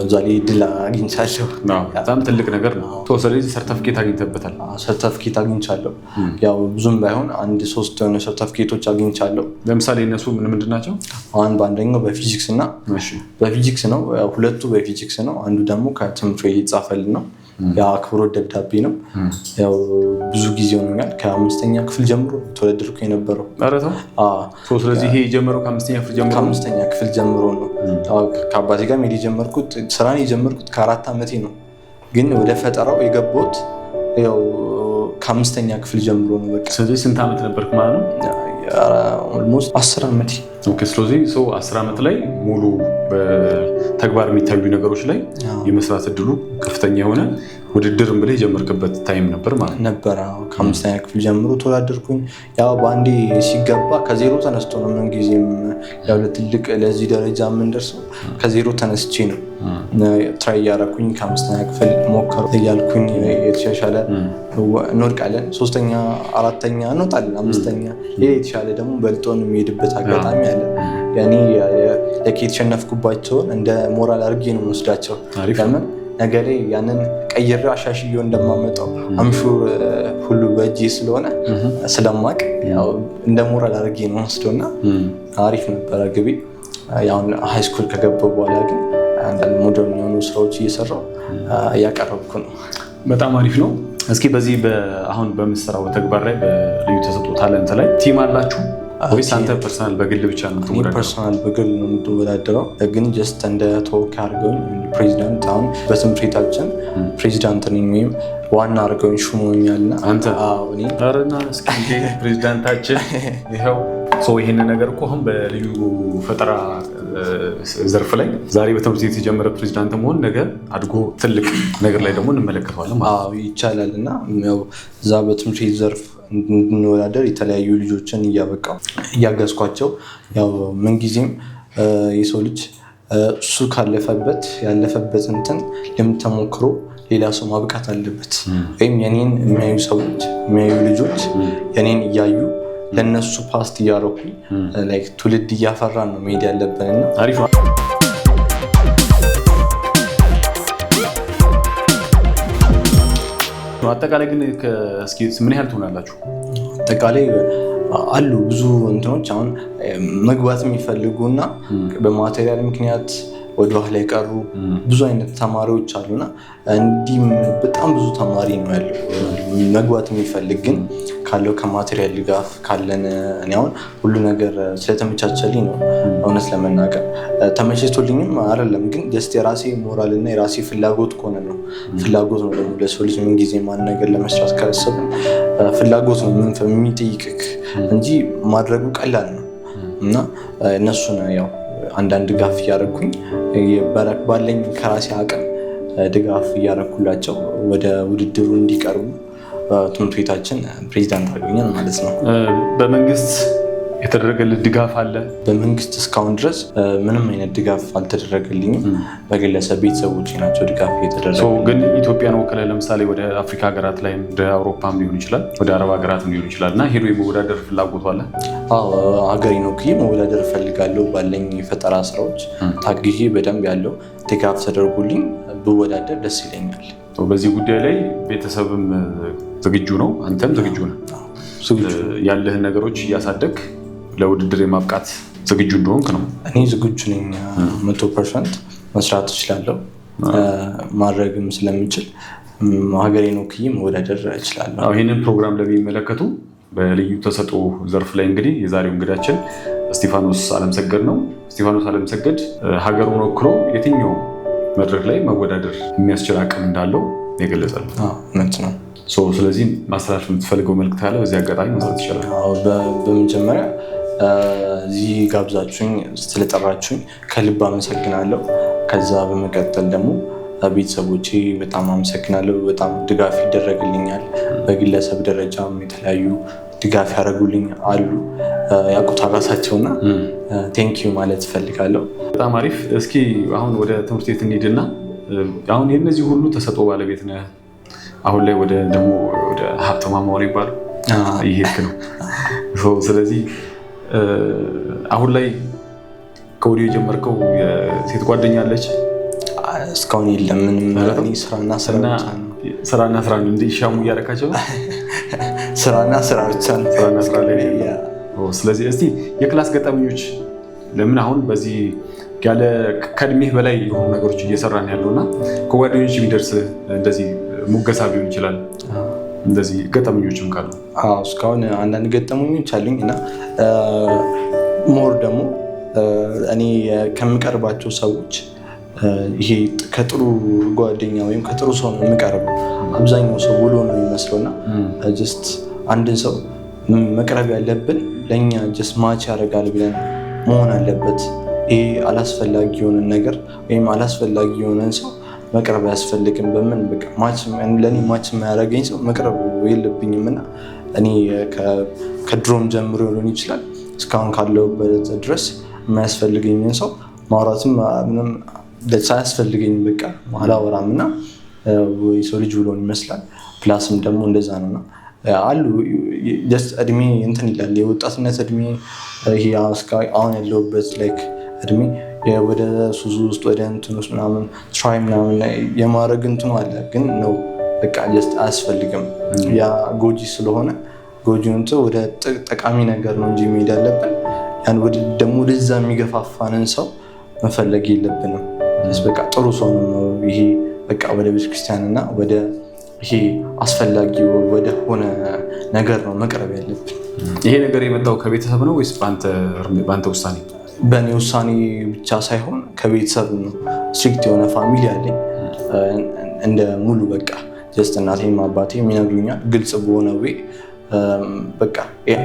እዛ ላይ ድል አግኝቻለሁ። በጣም ትልቅ ነገር ነው። ስለዚህ ሰርተፍኬት አግኝተበታል? ሰርተፍኬት አግኝቻለሁ። ያው ብዙም ባይሆን 1-3 የሆነ ሰርተፍኬቶች አግኝቻለሁ። ለምሳሌ እነሱ ምንድን ናቸው? አሁን በአንደኛው በፊዚክስ ነው። 2ቱ በፊዚክስ ነው። አንዱ ደግሞ ከትምህርት ቤት የተጻፈልን ነው። የአክብሮት ደብዳቤ ነው። ያው ብዙ ጊዜ ሆኖኛል። ከ5ኛ ክፍል ጀምሮ ተወዳደርኩ የነበረው። ስለዚህ ይሄ የጀመረው ከ5ኛ ክፍል ጀምሮ ነው። ከአባቴ ጋር ሜድ የጀመርኩት ስራን የጀመርኩት ከ4 ዓመቴ ነው። ግን ወደ ፈጠራው የገባሁት ያው ከ5ኛ ክፍል ጀምሮ ነው። በቃ ስለዚህ ስንት ዓመት ነበርክ ማለት ነው? ኦልሞስት 10 ዓመቴ። ስለዚህ 10 ዓመት ላይ ሙሉ በተግባር የሚታዩ ነገሮች ላይ የመስራት እድሉ ከፍተኛ የሆነ ውድድርም ብለህ የጀመርክበት ታይም ነበር ማለት ነበር። ከ5ኛ ክፍል ጀምሮ ተወዳደርኩኝ። ያው በአንዴ ሲገባ ከዜሮ ተነስቶ ነው። ምን ጊዜም ያው ለትልቅ ለዚህ ደረጃ የምንደርሰው ከዜሮ ተነስቼ ነው። ትራይ እያደረኩኝ ከ5ኛ ክፍል ሞከሩ እያልኩኝ የተሻሻለ እንወድቃለን፣ 3ኛ 4ኛ እንወጣለን፣ 5ኛ የተሻለ ደግሞ በልጦን የሚሄድበት አጋጣሚ አለ። ያኔ የተሸነፍኩባቸውን እንደ ሞራል አድርጌ ነው የምወስዳቸው። ለምን ነገ ላይ ያንን ቀይሬ አሻሽዬው እንደማመጣው አምሹር ሁሉ በእጄ ስለሆነ ስለማቅ እንደ ሞራል አድርጌ ነው የምወስደው እና አሪፍ ነበረ ግቢ። ያው ሃይስኩል ከገባሁ በኋላ ግን አንዳንድ ሞደርን የሆኑ ስራዎች እየሰራሁ እያቀረብኩ ነው። በጣም አሪፍ ነው። እስኪ በዚህ አሁን በምትሰራው በተግባር ላይ በልዩ ተሰጥኦ ታለንት ላይ ቲም አላችሁ ወይስ አንተ ፐርሰናል በግል ብቻ ነው የምትወዳደረው? ፐርሰናል በግል ነው የምትወዳደረው፣ ግን ጀስት እንደ ተወካይ አድርገውኝ ፕሬዚዳንት፣ አሁን በትምህርት ቤታችን ፕሬዚዳንት ነኝ ወይም ዋና አድርገውኝ ሹመውኛልና አንተ አረና እስኪ ፕሬዚዳንታችን ይኸው ይሄን ነገር እኮ አሁን በልዩ ፈጠራ ዘርፍ ላይ ዛሬ በትምህርት ቤት የጀመረ ፕሬዚዳንት መሆን ነገ አድጎ ትልቅ ነገር ላይ ደግሞ እንመለከተዋለን። ይቻላል እና ያው እዛ በትምህርት ቤት ዘርፍ እንድንወዳደር የተለያዩ ልጆችን እያገዝኳቸው ያው ምንጊዜም የሰው ልጅ እሱ ካለፈበት ያለፈበት እንትን ልምድ ተሞክሮ ሌላ ሰው ማብቃት አለበት። ወይም የኔን የሚያዩ ሰዎች የሚያዩ ልጆች የኔን እያዩ ለነሱ ፓስት እያረኩኝ ትውልድ እያፈራን ነው መሄድ ያለብንና አሪፍ ነው። አጠቃላይ ግን እስኪ ምን ያህል ትሆናላችሁ? አጠቃላይ አሉ ብዙ እንትኖች አሁን መግባት የሚፈልጉ እና በማቴሪያል ምክንያት ወደኋላ የቀሩ ብዙ አይነት ተማሪዎች አሉና እንዲህም በጣም ብዙ ተማሪ ነው ያለው መግባት የሚፈልግ ግን ካለው ከማቴሪያል ድጋፍ ካለን እኔ አሁን ሁሉ ነገር ስለተመቻቸልኝ ነው። እውነት ለመናገር ተመችቶልኝም አይደለም፣ ግን ጀስት የራሴ ሞራል እና የራሴ ፍላጎት ከሆነ ነው። ፍላጎት ነው ደግሞ ለሰው ልጅ ምን ጊዜ ማን ነገር ለመስራት ካሰብን ፍላጎት ነው የሚጠይቅክ እንጂ ማድረጉ ቀላል ነው እና እነሱን ያው አንዳንድ ድጋፍ እያደረኩኝ ባለኝ ከራሴ አቅም ድጋፍ እያደረኩላቸው ወደ ውድድሩ እንዲቀርቡ ትምህርት ቤታችን ፕሬዚዳንት አድርገኛል ማለት ነው። በመንግስት የተደረገልህ ድጋፍ አለ? በመንግስት እስካሁን ድረስ ምንም አይነት ድጋፍ አልተደረገልኝም። በግለሰብ ቤተሰቦች ናቸው ድጋፍ የተደረገልኝ። ግን ኢትዮጵያን ወክለህ ለምሳሌ ወደ አፍሪካ ሀገራት ላይ ወደ አውሮፓም ሊሆን ይችላል ወደ አረብ ሀገራትም ሊሆን ይችላል እና ሄዶ የመወዳደር ፍላጎቱ አለ? ሀገሬን ወክዬ መወዳደር እፈልጋለሁ። ባለኝ የፈጠራ ስራዎች ታግዤ በደንብ ያለው ድጋፍ ተደርጎልኝ ብወዳደር ደስ ይለኛል። በዚህ ጉዳይ ላይ ቤተሰብም ዝግጁ ነው፣ አንተም ዝግጁ ነህ? ያለህን ነገሮች እያሳደግ ለውድድር የማብቃት ዝግጁ እንደሆንክ ነው? እኔ ዝግጁ ነኝ። 100% መስራት እችላለሁ። ማድረግም ስለምችል ሀገሬን ወክዬ መወዳደር እችላለሁ። ይህንን ፕሮግራም ለሚመለከቱ በልዩ ተሰጥኦ ዘርፍ ላይ እንግዲህ የዛሬው እንግዳችን እስጢፋኖስ አለምሰገድ ነው። እስጢፋኖስ አለምሰገድ ሀገሩን ወክሎ የትኛው መድረክ ላይ መወዳደር የሚያስችል አቅም እንዳለው የገለጸል። እውነት ነው። ስለዚህ ማስተላለፍ የምትፈልገው መልዕክት ካለ በዚህ አጋጣሚ መስራት ይችላል። በመጀመሪያ እዚህ ጋብዛችሁኝ ስለጠራችሁኝ ከልብ አመሰግናለሁ። ከዛ በመቀጠል ደግሞ ቤተሰቦቼ በጣም አመሰግናለሁ። በጣም ድጋፍ ይደረግልኛል። በግለሰብ ደረጃም የተለያዩ ድጋፍ ያደረጉልኝ አሉ ያውቁታል ራሳቸውና ቴንኪዩ ማለት እፈልጋለሁ። በጣም አሪፍ። እስኪ አሁን ወደ ትምህርት ቤት እንሂድና አሁን የእነዚህ ሁሉ ተሰጥኦ ባለቤት ነህ። አሁን ላይ ወደ ሀብተ ማማውን ይባላል ይሄድክ ነው። ስለዚህ አሁን ላይ ከወዲሁ የጀመርከው የሴት ጓደኛ አለች? እስካሁን የለም። ምንም ስራና ስራ ነው እንዲሻሙ እያደረካቸው ነው? ስራና ስራ ብቻ ነው። ስራና ስራ ላይ ነው። ስለዚህ እስቲ የክላስ ገጠመኞች ለምን አሁን በዚህ ያለ ከእድሜህ በላይ የሆኑ ነገሮች እየሰራን ያለውና ከጓደኞች የሚደርስ እንደዚህ ሙገሳ ሊሆን ይችላል እንደዚህ ገጠመኞችም ካሉ? እስካሁን አንዳንድ ገጠመኞች አሉኝ እና ሞር ደግሞ እኔ ከምቀርባቸው ሰዎች ይሄ ከጥሩ ጓደኛ ወይም ከጥሩ ሰው ነው የምቀርበው። አብዛኛው ሰው ውሎ ነው የሚመስለውና ጀስት አንድን ሰው መቅረብ ያለብን ለእኛ ጀስት ማች ያደርጋል ብለን መሆን አለበት። ይሄ አላስፈላጊ የሆነን ነገር ወይም አላስፈላጊ የሆነን ሰው መቅረብ አያስፈልግም። በምን በቃ ለእኔ ማች የማያደርገኝ ሰው መቅረብ የለብኝም እና እኔ ከድሮም ጀምሮ ሊሆን ይችላል እስካሁን ካለሁበት ድረስ የማያስፈልገኝን ሰው ማውራትም ምንም ሳያስፈልገኝ በቃ አላወራም እና የሰው ልጅ ብሎን ይመስላል። ፕላስም ደግሞ እንደዛ ነውና አሉ እድሜ እንትን ይላል የወጣትነት እድሜ ይሄ አሁን ያለሁበት ላይክ እድሜ ወደ ሱሱ ውስጥ ወደ እንትን ውስጥ ምናምን ትራይ ምናምን የማድረግ እንትኑ አለ ግን ነው በቃ ጀስት አያስፈልግም። ያ ጎጂ ስለሆነ ጎጂውን ወደ ጠቃሚ ነገር ነው እንጂ መሄድ ያለብን ያን ደግሞ ወደዛ የሚገፋፋንን ሰው መፈለግ የለብንም። በቃ ጥሩ ሰው ነው ይሄ በቃ ወደ ቤተክርስቲያን እና ወደ ይሄ አስፈላጊ ወደ ሆነ ነገር ነው መቅረብ ያለብን። ይሄ ነገር የመጣው ከቤተሰብ ነው ወይስ በአንተ ውሳኔ? በእኔ ውሳኔ ብቻ ሳይሆን ከቤተሰብ ነው። ስትሪክት የሆነ ፋሚሊ አለኝ እንደ ሙሉ በቃ ጀስት እናቴም አባቴም ይነግሩኛል ግልጽ በሆነ ወይ በቃ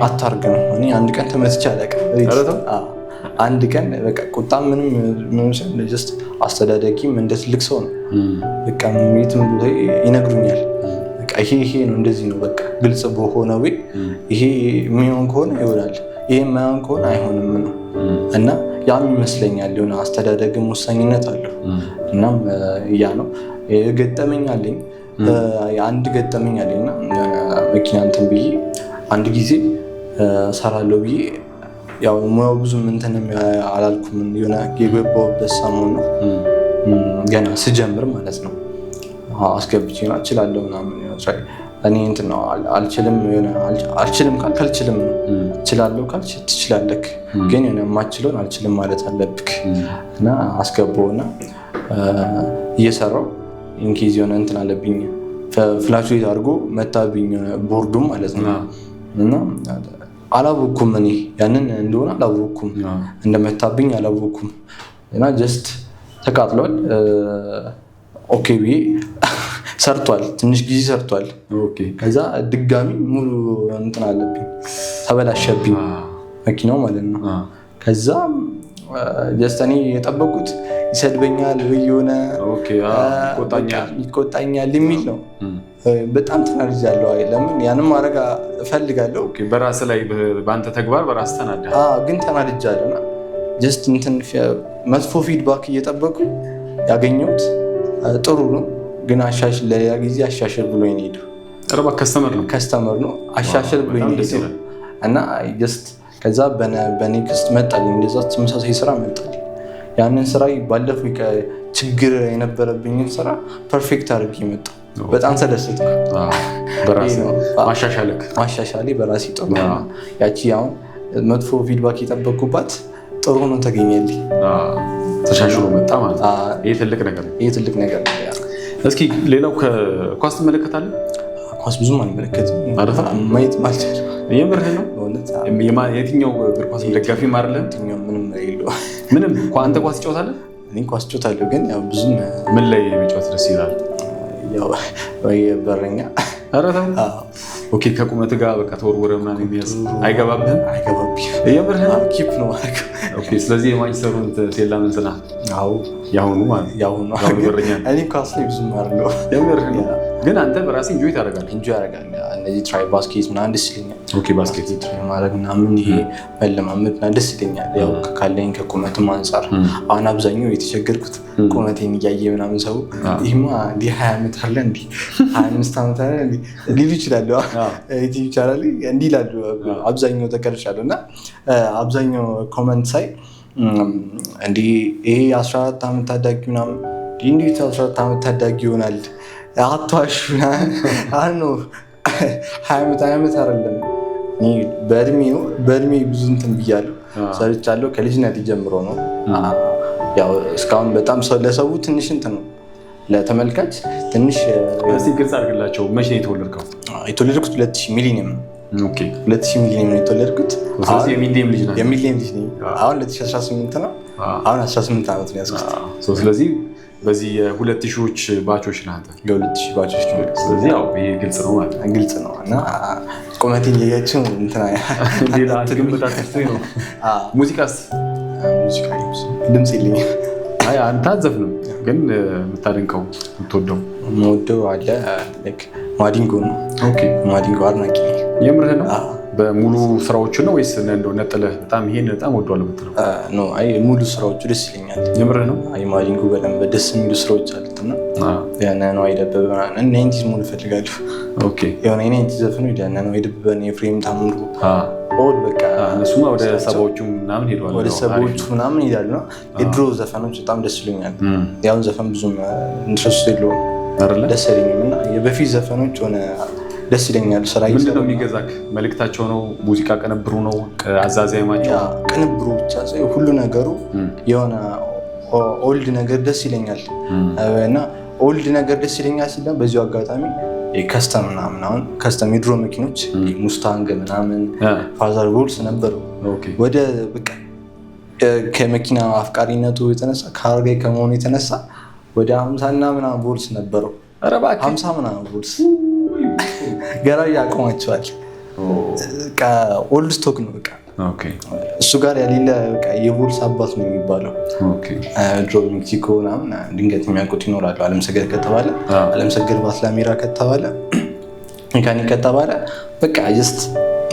አታርግ ነው። እኔ አንድ ቀን ተመትቼ አላውቅም። አንድ ቀን በቃ ቁጣ ምንም ጀስት አስተዳደጊም እንደ ትልቅ ሰው ነው በቃ የትም ቦታ ይነግሩኛል በቃ ይሄ ነው እንደዚህ ነው በቃ ግልጽ በሆነ ወይ ይሄ የሚሆን ከሆነ ይሆናል ይሄ የማይሆን ከሆነ አይሆንም ነው እና ያም ይመስለኛል የሆነ አስተዳደግም ወሳኝነት አለው። እናም ያ ነው ገጠመኝ አለኝ። አንድ ገጠመኝ አለኝና መኪና እንትን ብዬ አንድ ጊዜ ሰራለሁ ብዬ ያው ሙያው ብዙም እንትንም አላልኩም የሆነ የገባሁበት ሰሞን ነው ገና ስጀምር ማለት ነው። አስገብቼ ነው እችላለሁ ምናምን እኔ እንትን ነው አልችልም ካልክ አልችልም ነው እችላለሁ ካልክ ትችላለህ ግን የማትችለውን አልችልም ማለት አለብክ እና አስገባውና እየሰራው ኢንኬዝ የሆነ እንትን አለብኝ ፍላክቹዌት አድርጎ መታብኝ ቦርዱም ማለት ነው እና አላወኩም እኔ ያንን እንደሆነ አላወኩም እንደመታብኝ አላወኩም እና ጀስት ተቃጥሏል። ኦኬ ብዬ ሰርቷል ትንሽ ጊዜ ሰርቷል። ከዛ ድጋሚ ሙሉ እንትን አለብኝ ተበላሸብኝ መኪናው ማለት ነው። ከዛ ጀስት እኔ የጠበቁት ይሰድበኛል ወይ የሆነ ይቆጣኛል የሚል ነው። በጣም ተናድጃለሁ። ለምን ያንም ማድረግ እፈልጋለሁ። በራስ ላይ በአንተ ተግባር በራስ ተናዳ ግን ተናድጃለሁ እና ጀስት እንትን መጥፎ ፊድባክ እየጠበቁ ያገኘሁት ጥሩ ነው ግን አሻሽል ለሌላ ጊዜ አሻሽል ብሎ ይሄዱ ከስተመር ነው አሻሽል ብሎ ይሄዱ እና ጀስት ከዛ በኔክስት መጣልኝ እንደዛ ተመሳሳይ ስራ መጣልኝ። ያንን ስራ ባለፈው ችግር የነበረብኝን ስራ ፐርፌክት አድርጌ መጣ። በጣም ተደሰትኩ። በራሴ ማሻሻሌ በራሴ ጥሩ ያቺ አሁን መጥፎ ፊድባክ የጠበቅኩባት ጥሩ ነው ተገኘልኝ። ተሻሽሎ መጣ ማለት ይሄ ትልቅ ነገር ነው። እስኪ ሌላው ከኳስ ትመለከታለህ? ኳስ ብዙም አልመለከትም ማየት ማለት ነው። የምርህ ነው? የትኛው እግር ኳስ ደጋፊ አይደለም? ምንም አንተ ኳስ ትጫወታለህ? እኔ ኳስ እጫወታለሁ ግን ያው ብዙም ምን ላይ መጫወት ደስ ይላል? ያው ወይ በረኛ ኦኬ ከቁመት ጋር በቃ ተወርወረ ምናምን የሚያዝ አይገባብህም? የምርህ ነው? ኪፕ ነው ማለት ኦኬ። ስለዚህ የማንቸስተሩን ቴላ ምንትና ያሁኑ ማለት ያሁኑ በረኛ እኔ ኳስ ላይ ብዙም አይደለሁ። የምርህ ነው? ግን አንተ በራስህ ኢንጆይ ታደርጋለህ? ኢንጆይ አደርጋለሁ። እነዚህ ትራይ ባስኬት ምናምን ደስ ይለኛል። ኦኬ ባስኬት ትራይ ማድረግ ምናምን ይሄ መለማመድ ምናምን ደስ ይለኛል። ያው ካለኝ ከቁመትም አንፃር አሁን አብዛኛው የተቸገርኩት ቁመቴን እያየ ምናምን ሰው ይህማ እንዲህ 20 ዓመት አለ እንዲህ 25 ዓመት አለ እንዲህ ሊሉ ይችላሉ። ይቻላል እንዲህ ይላሉ። አብዛኛው ተቀርጫለሁ እና አብዛኛው ኮመንት ሳይ እንዲህ ይሄ 14 ዓመት ታዳጊ ምናምን እንዴት 14 ዓመት ታዳጊ ይሆናል አቷሽ አሁን ነው 20 ዓመት አይደለም። በእድሜ ብዙ እንትን ብያለሁ ሰርቻለሁ። ከልጅነት ጀምሮ ነው ያው እስካሁን በጣም ለሰው ትንሽ እንትን ነው ለተመልካች ትንሽ። እስቲ ግልጽ አድርግላቸው። መቼ ነው የተወለድከው? የተወለድኩት 2000 ሚሊኒየም ነው። ኦኬ 2000 ሚሊኒየም ነው የተወለድኩት። ስለዚህ የሚሊኒየም ልጅ ነኝ። አሁን 2018 ነው። አሁን 18 ዓመት ነው ያዝኩት። ስለዚህ በዚህ የ2000ዎች ባቾች ናንተ የ2000 ባቾች ነው። ስለዚህ ያው ይሄ ግልጽ ነው ማለት ነው። ግልጽ ነው እና ቁመቴን እያያችሁ እንትና ሌላ ግምት አትስቶኝ ነው። ሙዚቃስ? ሙዚቃ ድምፅ የለኝም። አይ አንተ አትዘፍንም ግን የምታደንቀው የምትወደው? የምወደው አለ ማዲንጎ ነው። ኦኬ ማዲንጎ አድናቂ ነኝ። የምርህ ነው? በሙሉ ስራዎቹ ነው ወይስ እንደው ነጥለህ በጣም ይሄን በጣም ወደዋለሁ የምትለው? ኖ አይ ሙሉ ስራዎቹ ደስ ይለኛል። የምርህ ነው? አይ ማዲንጎ በደንብ ደስ የሚሉ ስራዎች አሉትና ያነ ነው አይደበበ እና ናይንቲዝ ሙሉ ፈልጋለሁ። ኦኬ የሆነ ናይንቲዝ ዘፈኑ ያነ ነው አይደበበ ኤፍሬም ታምሩ ኦል በቃ እነሱማ ወደ ሰባዎቹ ምናምን ሄደዋል። ወደ ሰባዎቹ ምናምን ይላሉ ነው። የድሮ ዘፈኖች በጣም ደስ ይሉኛል። ያውን ዘፈን ብዙም ኢንትረስት የለውም አይደለ? ደስ አይለኝም እና የበፊት ዘፈኖች ሆነ ደስ ይለኛል። ስራ ምንድን ነው የሚገዛክ? መልእክታቸው ነው? ሙዚቃ ቅንብሩ ነው? አዛዛይማቸው? ቅንብሩ ብቻ ሳይሆን ሁሉ ነገሩ የሆነ ኦልድ ነገር ደስ ይለኛል እና ኦልድ ነገር ደስ ይለኛል ሲል በዚሁ አጋጣሚ ከስተም ምናምን አሁን ከስተም የድሮ መኪኖች ሙስታንግ ምናምን ፋዘር ቦልስ ነበሩ። ወደ በቃ ከመኪና አፍቃሪነቱ የተነሳ ከአርጋይ ከመሆኑ የተነሳ ወደ 50 እና ምናምን ቦልስ ነበረው። 50 ምናምን ቦልስ ገራዊ ያቆማቸዋል። ኦልድ ስቶክ ነው በቃ እሱ ጋር ያሌለ የቦልስ አባት ነው የሚባለው። ድሮ ሜክሲኮ ምናምን ድንገት የሚያውቁት ይኖራሉ። አለምሰገድ ከተባለ አለምሰገድ ባስላሜራ ከተባለ ሜካኒክ ከተባለ በቃ ጀስት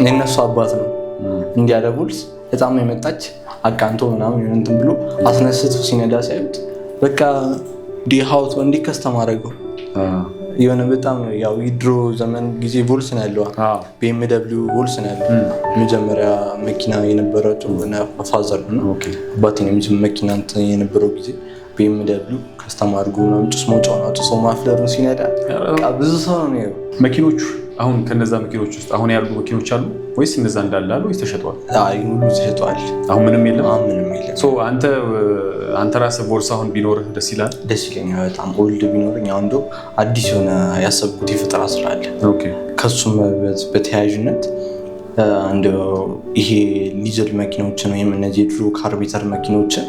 የነሱ አባት ነው። እንዲያለ ቦልስ በጣም ነው የመጣች አቃንቶ ምናምን እንትን ብሎ አስነስቶ ሲነዳ ሲያዩት በቃ ዲሃውቶ እንዲከስተም አደረገው። የሆነ በጣም ያው የድሮ ዘመን ጊዜ ቮልስ ነው ያለው። BMW ቮልስ ነው ያለው። መጀመሪያ መኪና የነበረው ፋዘር ነው። አባቴ ነው መኪና የነበረው ጊዜ BMW ከስተም አድርጎ ነው ጭስ መውጫውን አውጥቶ ማፍለሩ ሲነዳ ብዙ ሰው ነው መኪኖቹ። አሁን ከነዛ መኪኖች ውስጥ አሁን ያሉ መኪኖች አሉ ወይስ እነዛ እንዳለ አሉ ወይስ ተሸጠዋል? አይ ሁሉ ተሸጠዋል። አሁን ምንም የለም። አሁን ምንም የለም። ሶ አንተ ራስህ ቦልስ አሁን ቢኖርህ ደስ ይላል? ደስ ይለኛል በጣም ኦልድ ቢኖርኝ። አሁን እንደው አዲስ የሆነ ያሰብኩት የፈጠራ ስራ አለ። ኦኬ ከሱም በተያያዥነት አንድ ይሄ ሊዝል መኪኖችን ወይም እነዚህ የድሮ ካርቤተር መኪኖችን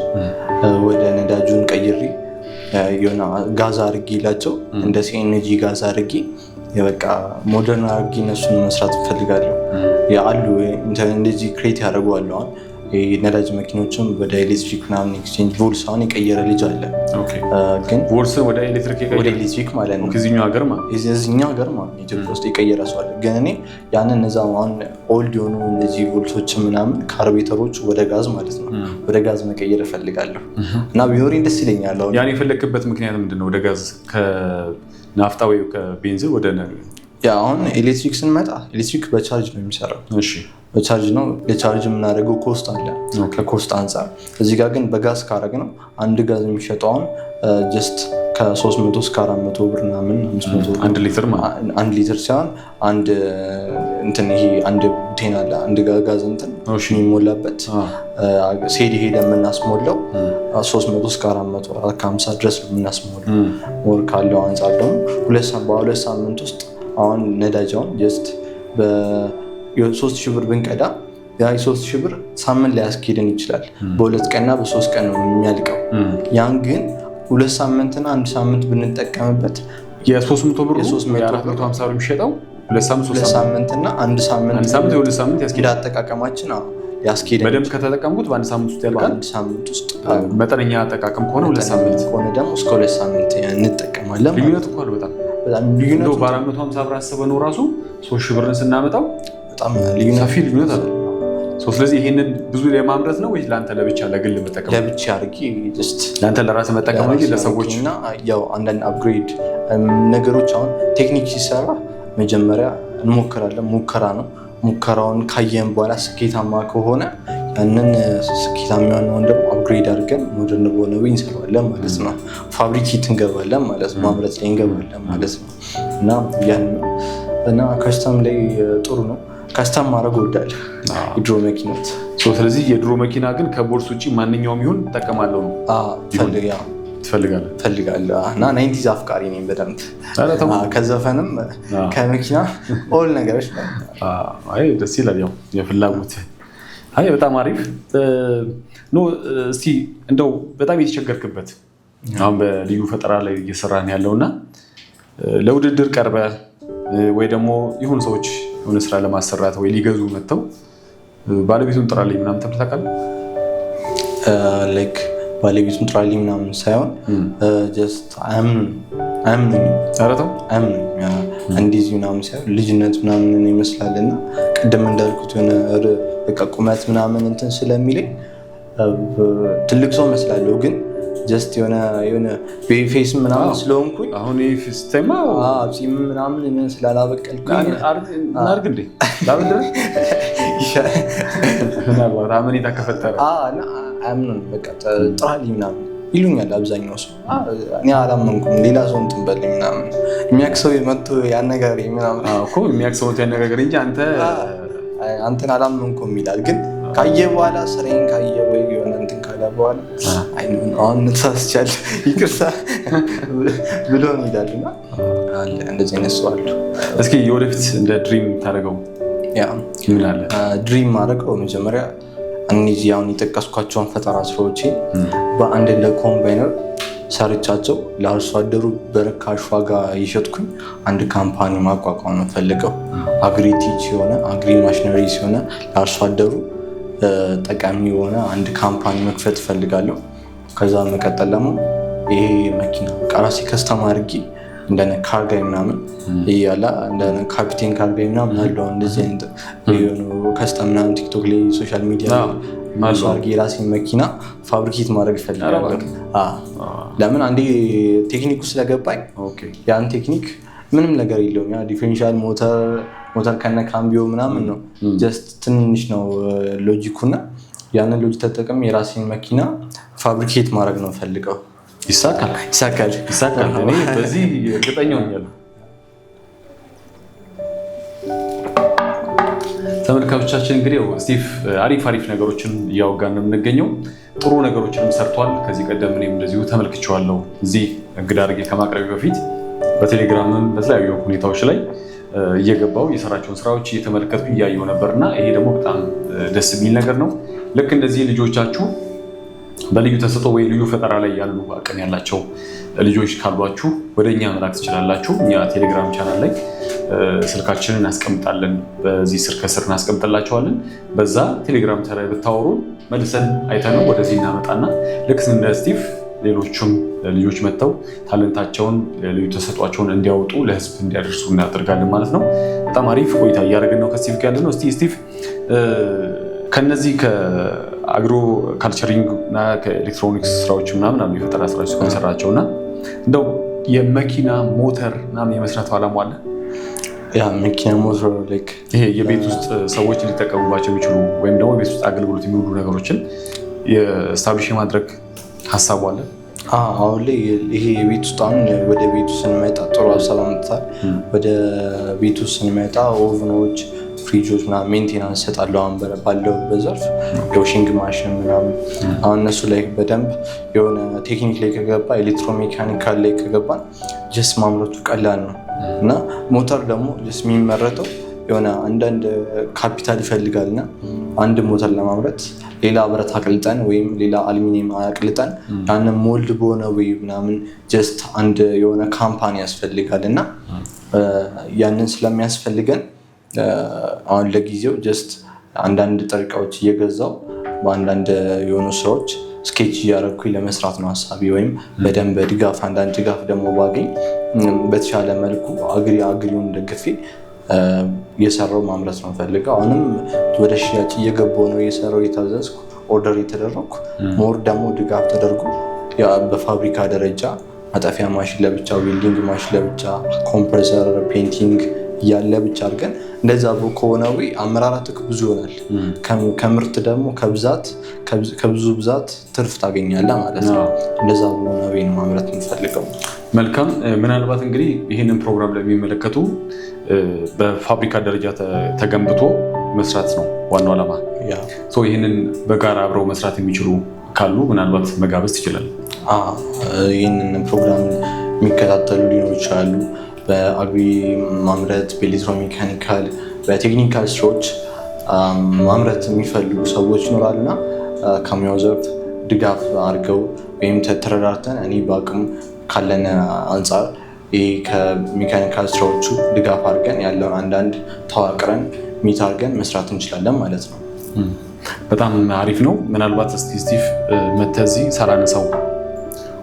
ወደ ነዳጁን ቀይሬ የሆነ ጋዝ አድርጌ ይላቸው እንደ ሲኤንጂ ጋዝ አድርጌ በቃ ሞደርን አድርጌ እነሱን መስራት እፈልጋለሁ። አሉ እንደዚህ ክሬት ያደርገዋሉ። አሁን ነዳጅ መኪኖችም ወደ ኤሌክትሪክ ምናምን ኤክስቼንጅ ቮልስ አሁን የቀየረ ልጅ አለ። ግን ቮልስን ወደ ኤሌክትሪክ ማለት ነው ከዚህኛው ሀገር ማለት ኢትዮጵያ ውስጥ የቀየረ ሰው አለ። ግን እኔ ያንን እነዛ አሁን ኦልድ የሆኑ እነዚህ ቮልሶች ምናምን ካርቤተሮች ወደ ጋዝ ማለት ነው ወደ ጋዝ መቀየር እፈልጋለሁ እና ቢኖሬን ደስ ይለኛል። ያን የፈለክበት ምክንያት ምንድን ነው? ወደ ጋዝ ከናፍጣ ወይ ከቤንዚን ወደ አሁን ኤሌክትሪክ ስንመጣ ኤሌክትሪክ በቻርጅ ነው የሚሰራው። በቻርጅ ነው ለቻርጅ የምናደርገው ኮስት አለ ከኮስት አንጻር። እዚህ ጋር ግን በጋዝ ካረግ ነው አንድ ጋዝ የሚሸጠውን ጀስት ከ300 እስከ 400 ብር ምናምን 500 1 ሊትር ሲሆን አንድ እንትን ይሄ አንድ ቡቴን አለ አንድ ጋዝ እንትን የሚሞላበት ሴዲ ሄደ የምናስሞላው 300 እስከ 400 450 ድረስ ነው የምናስሞላው። ወር ካለው አንጻር ደግሞ በሁለት ሳምንት ውስጥ አሁን ነዳጃውን ጀስት በ3000 ብር ብንቀዳ ያ 3000 ብር ሳምንት ላይ ያስኬድን ይችላል። በሁለት ቀንና በሶስት ቀን ነው የሚያልቀው። ያን ግን ሁለት ሳምንትና አንድ ሳምንት ብንጠቀምበት የ300 ብር 450 ብር የሚሸጠው ሁለት ሳምንትና አንድ ሳምንት የሁለት ሳምንት ያስኬዳል። አጠቃቀማችን ያስኬዳል። በደንብ ከተጠቀምኩት በአንድ ሳምንት ውስጥ ያልቃል። በአንድ ሳምንት ውስጥ መጠነኛ አጠቃቀም ከሆነ ሁለት ሳምንት ከሆነ ደግሞ እስከ ሁለት ሳምንት እንጠቀማለን። ልዩነቱ እኮ አለ በጣም ልዩነቱ በ450 ብር አስበህ ነው ራሱ 3000 ብርን ስናመጣው በጣም ሰፊ ልዩነት አለ። ስለዚህ ይሄንን ብዙ ለማምረት ነው ወይ ለአንተ ለብቻ ለግል መጠቀም? ለብቻ አድርጌ ጀስት ለአንተ ለራስህ መጠቀም እንጂ ለሰዎች እና ያው አንዳንድ አፕግሬድ ነገሮች አሁን ቴክኒክ ሲሰራ መጀመሪያ እንሞክራለን። ሙከራ ነው። ሙከራውን ካየን በኋላ ስኬታማ ከሆነ ያንን ስኬታማ የሆነውን ደግሞ አፕግሬድ አድርገን ሞደርን በሆነ ወይ እንሰራዋለን ማለት ነው። ፋብሪኬት እንገባለን ማለት ነው። ማምረት ላይ እንገባለን ማለት ነው። እና ያን እና ከስተም ላይ ጥሩ ነው። ከስተም ማድረግ እወዳለሁ የድሮ መኪኖች። ስለዚህ የድሮ መኪና ግን ከቦልስ ውጭ ማንኛውም ይሁን እጠቀማለሁ ነው ፈልጋለሁ እና ናይንቲዝ አፍቃሪ ነኝ በደንብ ከዘፈንም ከመኪና ኦል ነገሮች ደስ ይላል። ያው የፍላጎት በጣም አሪፍ ነው። እስቲ እንደው በጣም የተቸገርክበት አሁን በልዩ ፈጠራ ላይ እየሰራን ያለውና ለውድድር ቀርበ ወይ ደግሞ ይሁን ሰዎች የሆነ ስራ ለማሰራት ወይ ሊገዙ መጥተው ባለቤቱን ጥራልኝ ምናምን ተብለህ ታውቃለህ? ባለቤቱን ጥራልኝ ምናምን ሳይሆን ጀስት አያምኑኝ እንደዚህ ምናምን ሳይሆን ልጅነት ምናምን ይመስላልና ቅድም እንዳልኩት የሆነ በቃ ቁመት ምናምን እንትን ስለሚለኝ ትልቅ ሰው መስላለሁ ግን ጀስት የሆነ ቤፌስ ምናምን ስለሆንኩኝ አሁን ይፍስተማ ጺም ምናምን እኔ ስላላበቀልኩኝ እናርግ እንዴ ላብድር ምናልባት አመኔታ ከፈጠረ አያምኑን በቃ ጥራልኝ ምናምን ይሉኛል አብዛኛው ሰው እኔ አላመንኩም ሌላ ሰው እንትን በልኝ ምናምን የሚያክሰው መጥቶ ያነጋገረኝ ምናምን እኮ የሚያክሰው መጥቶ ያነጋገረኝ እንጂ አንተን አላመንኩም ይላል ግን ካየ በኋላ ስራዬን ካየ ወይ የሆነ እንትን ካለ በኋላ አሁን ተሳስቻለሁ ይቅርታ ብሎ ይላልና አለ እንደዚህ አይነት ሰው አሉ። እስኪ የወደፊት እንደ ድሪም ታደርገው ምን አለ? ድሪም ማድረገው መጀመሪያ እነዚህ አሁን የጠቀስኳቸውን ፈጠራ ስራዎች በአንድ ለኮምባይነር ሰርቻቸው ለአርሶ አደሩ በርካሽ ዋጋ እየሸጥኩኝ አንድ ካምፓኒ ማቋቋም ነው ፈልገው አግሪቲች የሆነ አግሪ ማሽነሪ ሲሆነ ለአርሶ አደሩ ጠቃሚ የሆነ አንድ ካምፓኒ መክፈት ፈልጋለሁ። ከዛ መቀጠል ደግሞ ይሄ መኪና ቃራሲ ከስተማ አድርጌ እንደነ ካርጋይ ምናምን እያላ እንደነ ካፒቴን ካርጋይ ምናምን አለው እንደዚህ አይነት ከስተም ምናምን ቲክቶክ ላይ ሶሻል ሚዲያ ማርጌ የራሴን መኪና ፋብሪኬት ማድረግ ፈልጋለሁ። ለምን አንዴ ቴክኒኩ ስለገባኝ ያን ቴክኒክ ምንም ነገር የለውም ያ ዲፈረንሻል ሞተር ከነ ካምቢዮ ምናምን ነው ጀስት ትንሽ ነው ሎጂኩና ያንን ሎጂክ ተጠቅሜ የራሴን መኪና ፋብሪኬት ማድረግ ነው ፈልገው። ይሳካል እኔ በዚህ እርግጠኛ ሆኛለሁ። ተመልካቾቻችን እንግዲህ ስቲቭ አሪፍ ነገሮችን እያወጋን ነው የምንገኘው። ጥሩ ነገሮችንም ሰርቷል። ከዚህ ቀደም እኔም እንደዚሁ ተመልክቼዋለሁ። እዚህ እንግዳ አድርጌ ከማቅረቢ በፊት በቴሌግራምም በተለያዩ ሁኔታዎች ላይ እየገባው የሰራቸውን ስራዎች እየተመለከትኩ እያየው ነበርና ይሄ ደግሞ በጣም ደስ የሚል ነገር ነው። ልክ እንደዚህ ልጆቻችሁ በልዩ ተሰጥኦ ወይ ልዩ ፈጠራ ላይ ያሉ አቅም ያላቸው ልጆች ካሏችሁ ወደኛ መላክ ትችላላችሁ። እኛ ቴሌግራም ቻናል ላይ ስልካችንን እናስቀምጣለን። በዚህ ስልክ ከስር እናስቀምጥላችኋለን። በዛ ቴሌግራም ላይ ብታወሩ መልሰን አይተነው ወደዚህ እናመጣና ልክ እንደ ስቲቭ ሌሎችም ልጆች መጥተው ታለንታቸውን ልዩ ተሰጧቸውን እንዲያወጡ ለህዝብ እንዲያደርሱ እናደርጋለን ማለት ነው። በጣም አሪፍ ቆይታ እያደረግን ነው ከስቲቭ ጋር ያለነው። እስቲ ስቲቭ ከነዚህ ከአግሮ ካልቸሪንግ እና ከኤሌክትሮኒክስ ስራዎች ምናምን አሉ የፈጠራ ስራዎች ከሰራቸውና እንደው የመኪና ሞተር ምናምን የመስራት ዓላማ አለ? ያ መኪና ሞተር ላይክ ይሄ የቤት ውስጥ ሰዎች ሊጠቀሙባቸው የሚችሉ ወይም ደግሞ የቤት ውስጥ አገልግሎት የሚውሉ ነገሮችን የስታብሊሽ የማድረግ ሀሳቡ አለ? አሁን ላይ ይሄ የቤት ውስጥ አሁን ወደ ቤቱ ስንመጣ ጥሩ ሀሳብ አምጥታል። ወደ ቤቱ ስንመጣ ኦቭኖች፣ ፍሪጆች ምናምን ሜንቴናንስ እሰጣለሁ። አሁን ባለው በዘርፍ የዋሽንግ ማሽን ምናምን አሁን እነሱ ላይ በደንብ የሆነ ቴክኒክ ላይ ከገባ ኤሌክትሮሜካኒካል ላይ ከገባን ጀስት ማምረቱ ቀላል ነው እና ሞተር ደግሞ ጀስት የሚመረተው የሆነ አንዳንድ ካፒታል ይፈልጋል እና አንድ ሞተር ለማምረት ሌላ ብረት አቅልጠን ወይም ሌላ አሉሚኒየም አቅልጠን ያንን ሞልድ በሆነ ወይ ምናምን ጀስት አንድ የሆነ ካምፓኒ ያስፈልጋል እና ያንን ስለሚያስፈልገን አሁን ለጊዜው ጀስት አንዳንድ ጥሬቃዎች እየገዛው በአንዳንድ የሆኑ ስራዎች ስኬች እያደረኩኝ ለመስራት ነው ሀሳቢ። ወይም በደንብ ድጋፍ አንዳንድ ድጋፍ ደግሞ ባገኝ በተሻለ መልኩ አግሪውን ደግፌ እየሰራው ማምረት ነው ፈልገው። አሁንም ወደ ሽያጭ እየገባው ነው እየሰራው የታዘዝኩ ኦርደር የተደረኩ ሞር ደግሞ ድጋፍ ተደርጎ በፋብሪካ ደረጃ ማጠፊያ ማሽን ለብቻ፣ ዌልዲንግ ማሽን ለብቻ፣ ኮምፕሬሰር፣ ፔንቲንግ ያለ ብቻ አድርገን እንደዛ ከሆነ ወይ አመራራትክ ብዙ ይሆናል። ከምርት ደግሞ ከብዙ ብዛት ትርፍ ታገኛለህ ማለት ነው። እንደዛ በሆነ ወይ ነው ማምረት የምፈልገው። መልካም። ምናልባት እንግዲህ ይህንን ፕሮግራም ለሚመለከቱ በፋብሪካ ደረጃ ተገንብቶ መስራት ነው ዋናው ዓላማ። ይህንን በጋራ አብረው መስራት የሚችሉ ካሉ ምናልባት መጋበዝ ትችላል። ይህንን ፕሮግራም የሚከታተሉ ሊኖሩ ይችላሉ። በአግሪ ማምረት፣ በኤሌክትሮሜካኒካል፣ በቴክኒካል ስራዎች ማምረት የሚፈልጉ ሰዎች ይኖራሉና ከሙያው ዘርፍ ድጋፍ አድርገው ወይም ተረዳርተን እኔ በአቅም ካለን አንጻር ይሄ ከሜካኒካል ስራዎቹ ድጋፍ አድርገን ያለውን አንዳንድ ተዋቅረን ሚት አድርገን መስራት እንችላለን ማለት ነው። በጣም አሪፍ ነው። ምናልባት እስቲ ስቲቭ መተህ እዚህ ሳላነሳው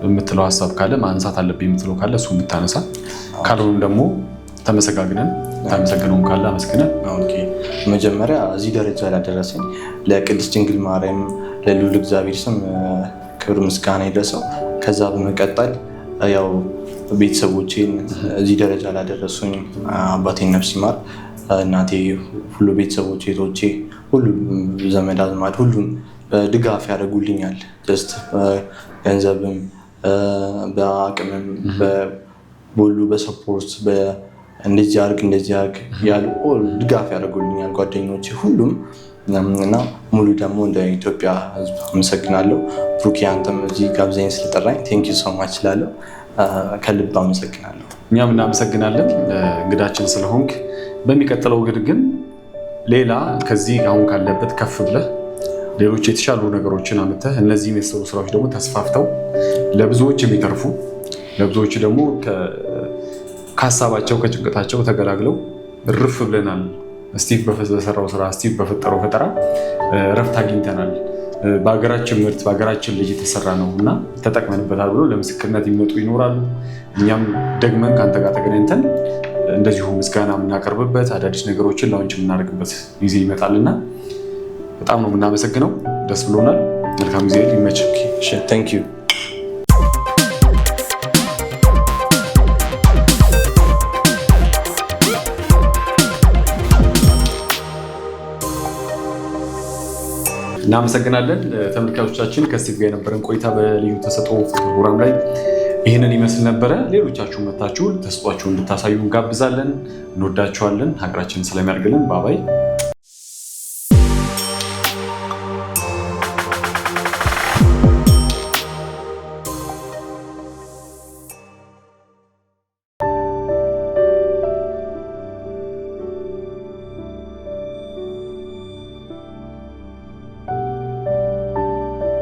የምትለው ሀሳብ ካለ ማንሳት አለብኝ የምትለው ካለ እሱ ብታነሳ፣ ካልሆነም ደግሞ ተመሰጋግነን ታመሰግነውም ካለ አመስግነን። መጀመሪያ እዚህ ደረጃ ላደረሰኝ ለቅድስት ድንግል ማርያም ለልዑል እግዚአብሔር ስም ክብር ምስጋና ይድረሰው። ከዛ በመቀጠል ያው ቤተሰቦቼን እዚህ ደረጃ ላደረሱኝ አባቴን ነፍስ ይማር፣ እናቴ፣ ሁሉ ቤተሰቦቼ፣ እህቶቼ፣ ሁሉም ዘመድ አዝማድ ሁሉም ድጋፍ ያደርጉልኛል። ጀስት ገንዘብም በአቅምም በሁሉ በሰፖርት እንደዚህ አድርግ ያሉ ድጋፍ ያደርጉልኛል ጓደኞቼ ሁሉም እና ሙሉ ደግሞ እንደ ኢትዮጵያ ሕዝብ አመሰግናለሁ። ብሩክ አንተም እዚህ ጋብዘኝ ስለጠራኝ ቴንኪው ሶ ማች እላለሁ። ከልብ አመሰግናለሁ። እኛም እናመሰግናለን እንግዳችን ስለሆንክ። በሚቀጥለው ግን ሌላ ከዚህ አሁን ካለበት ከፍ ብለህ ሌሎች የተሻሉ ነገሮችን አምጥተህ እነዚህ የመሰሉ ስራዎች ደግሞ ተስፋፍተው ለብዙዎች የሚተርፉ ለብዙዎች ደግሞ ከሀሳባቸው ከጭንቀታቸው ተገላግለው እርፍ ብለናል፣ ስቲቭ በሰራው ስራ፣ ስቲቭ በፈጠረው ፈጠራ እረፍት አግኝተናል፣ በሀገራችን ምርት በሀገራችን ልጅ የተሰራ ነው እና ተጠቅመንበታል ብሎ ለምስክርነት የሚመጡ ይኖራሉ። እኛም ደግመን ከአንተ ጋር ተገናኝተን እንደዚሁ ምስጋና የምናቀርብበት አዳዲስ ነገሮችን ላውንች የምናደርግበት ጊዜ ይመጣልና በጣም ነው የምናመሰግነው። ደስ ብሎናል። መልካም ጊዜ ሊመች። ታንክ ዩ። እናመሰግናለን ተመልካቾቻችን። ከስቲቭ ጋር የነበረን ቆይታ በልዩ ተሰጥኦ ፕሮግራም ላይ ይህንን ይመስል ነበረ። ሌሎቻችሁ መታችሁ ተሰጥኦአችሁን እንድታሳዩ እንጋብዛለን። እንወዳችኋለን። ሀገራችንን ስለሚያድግልን ባባይ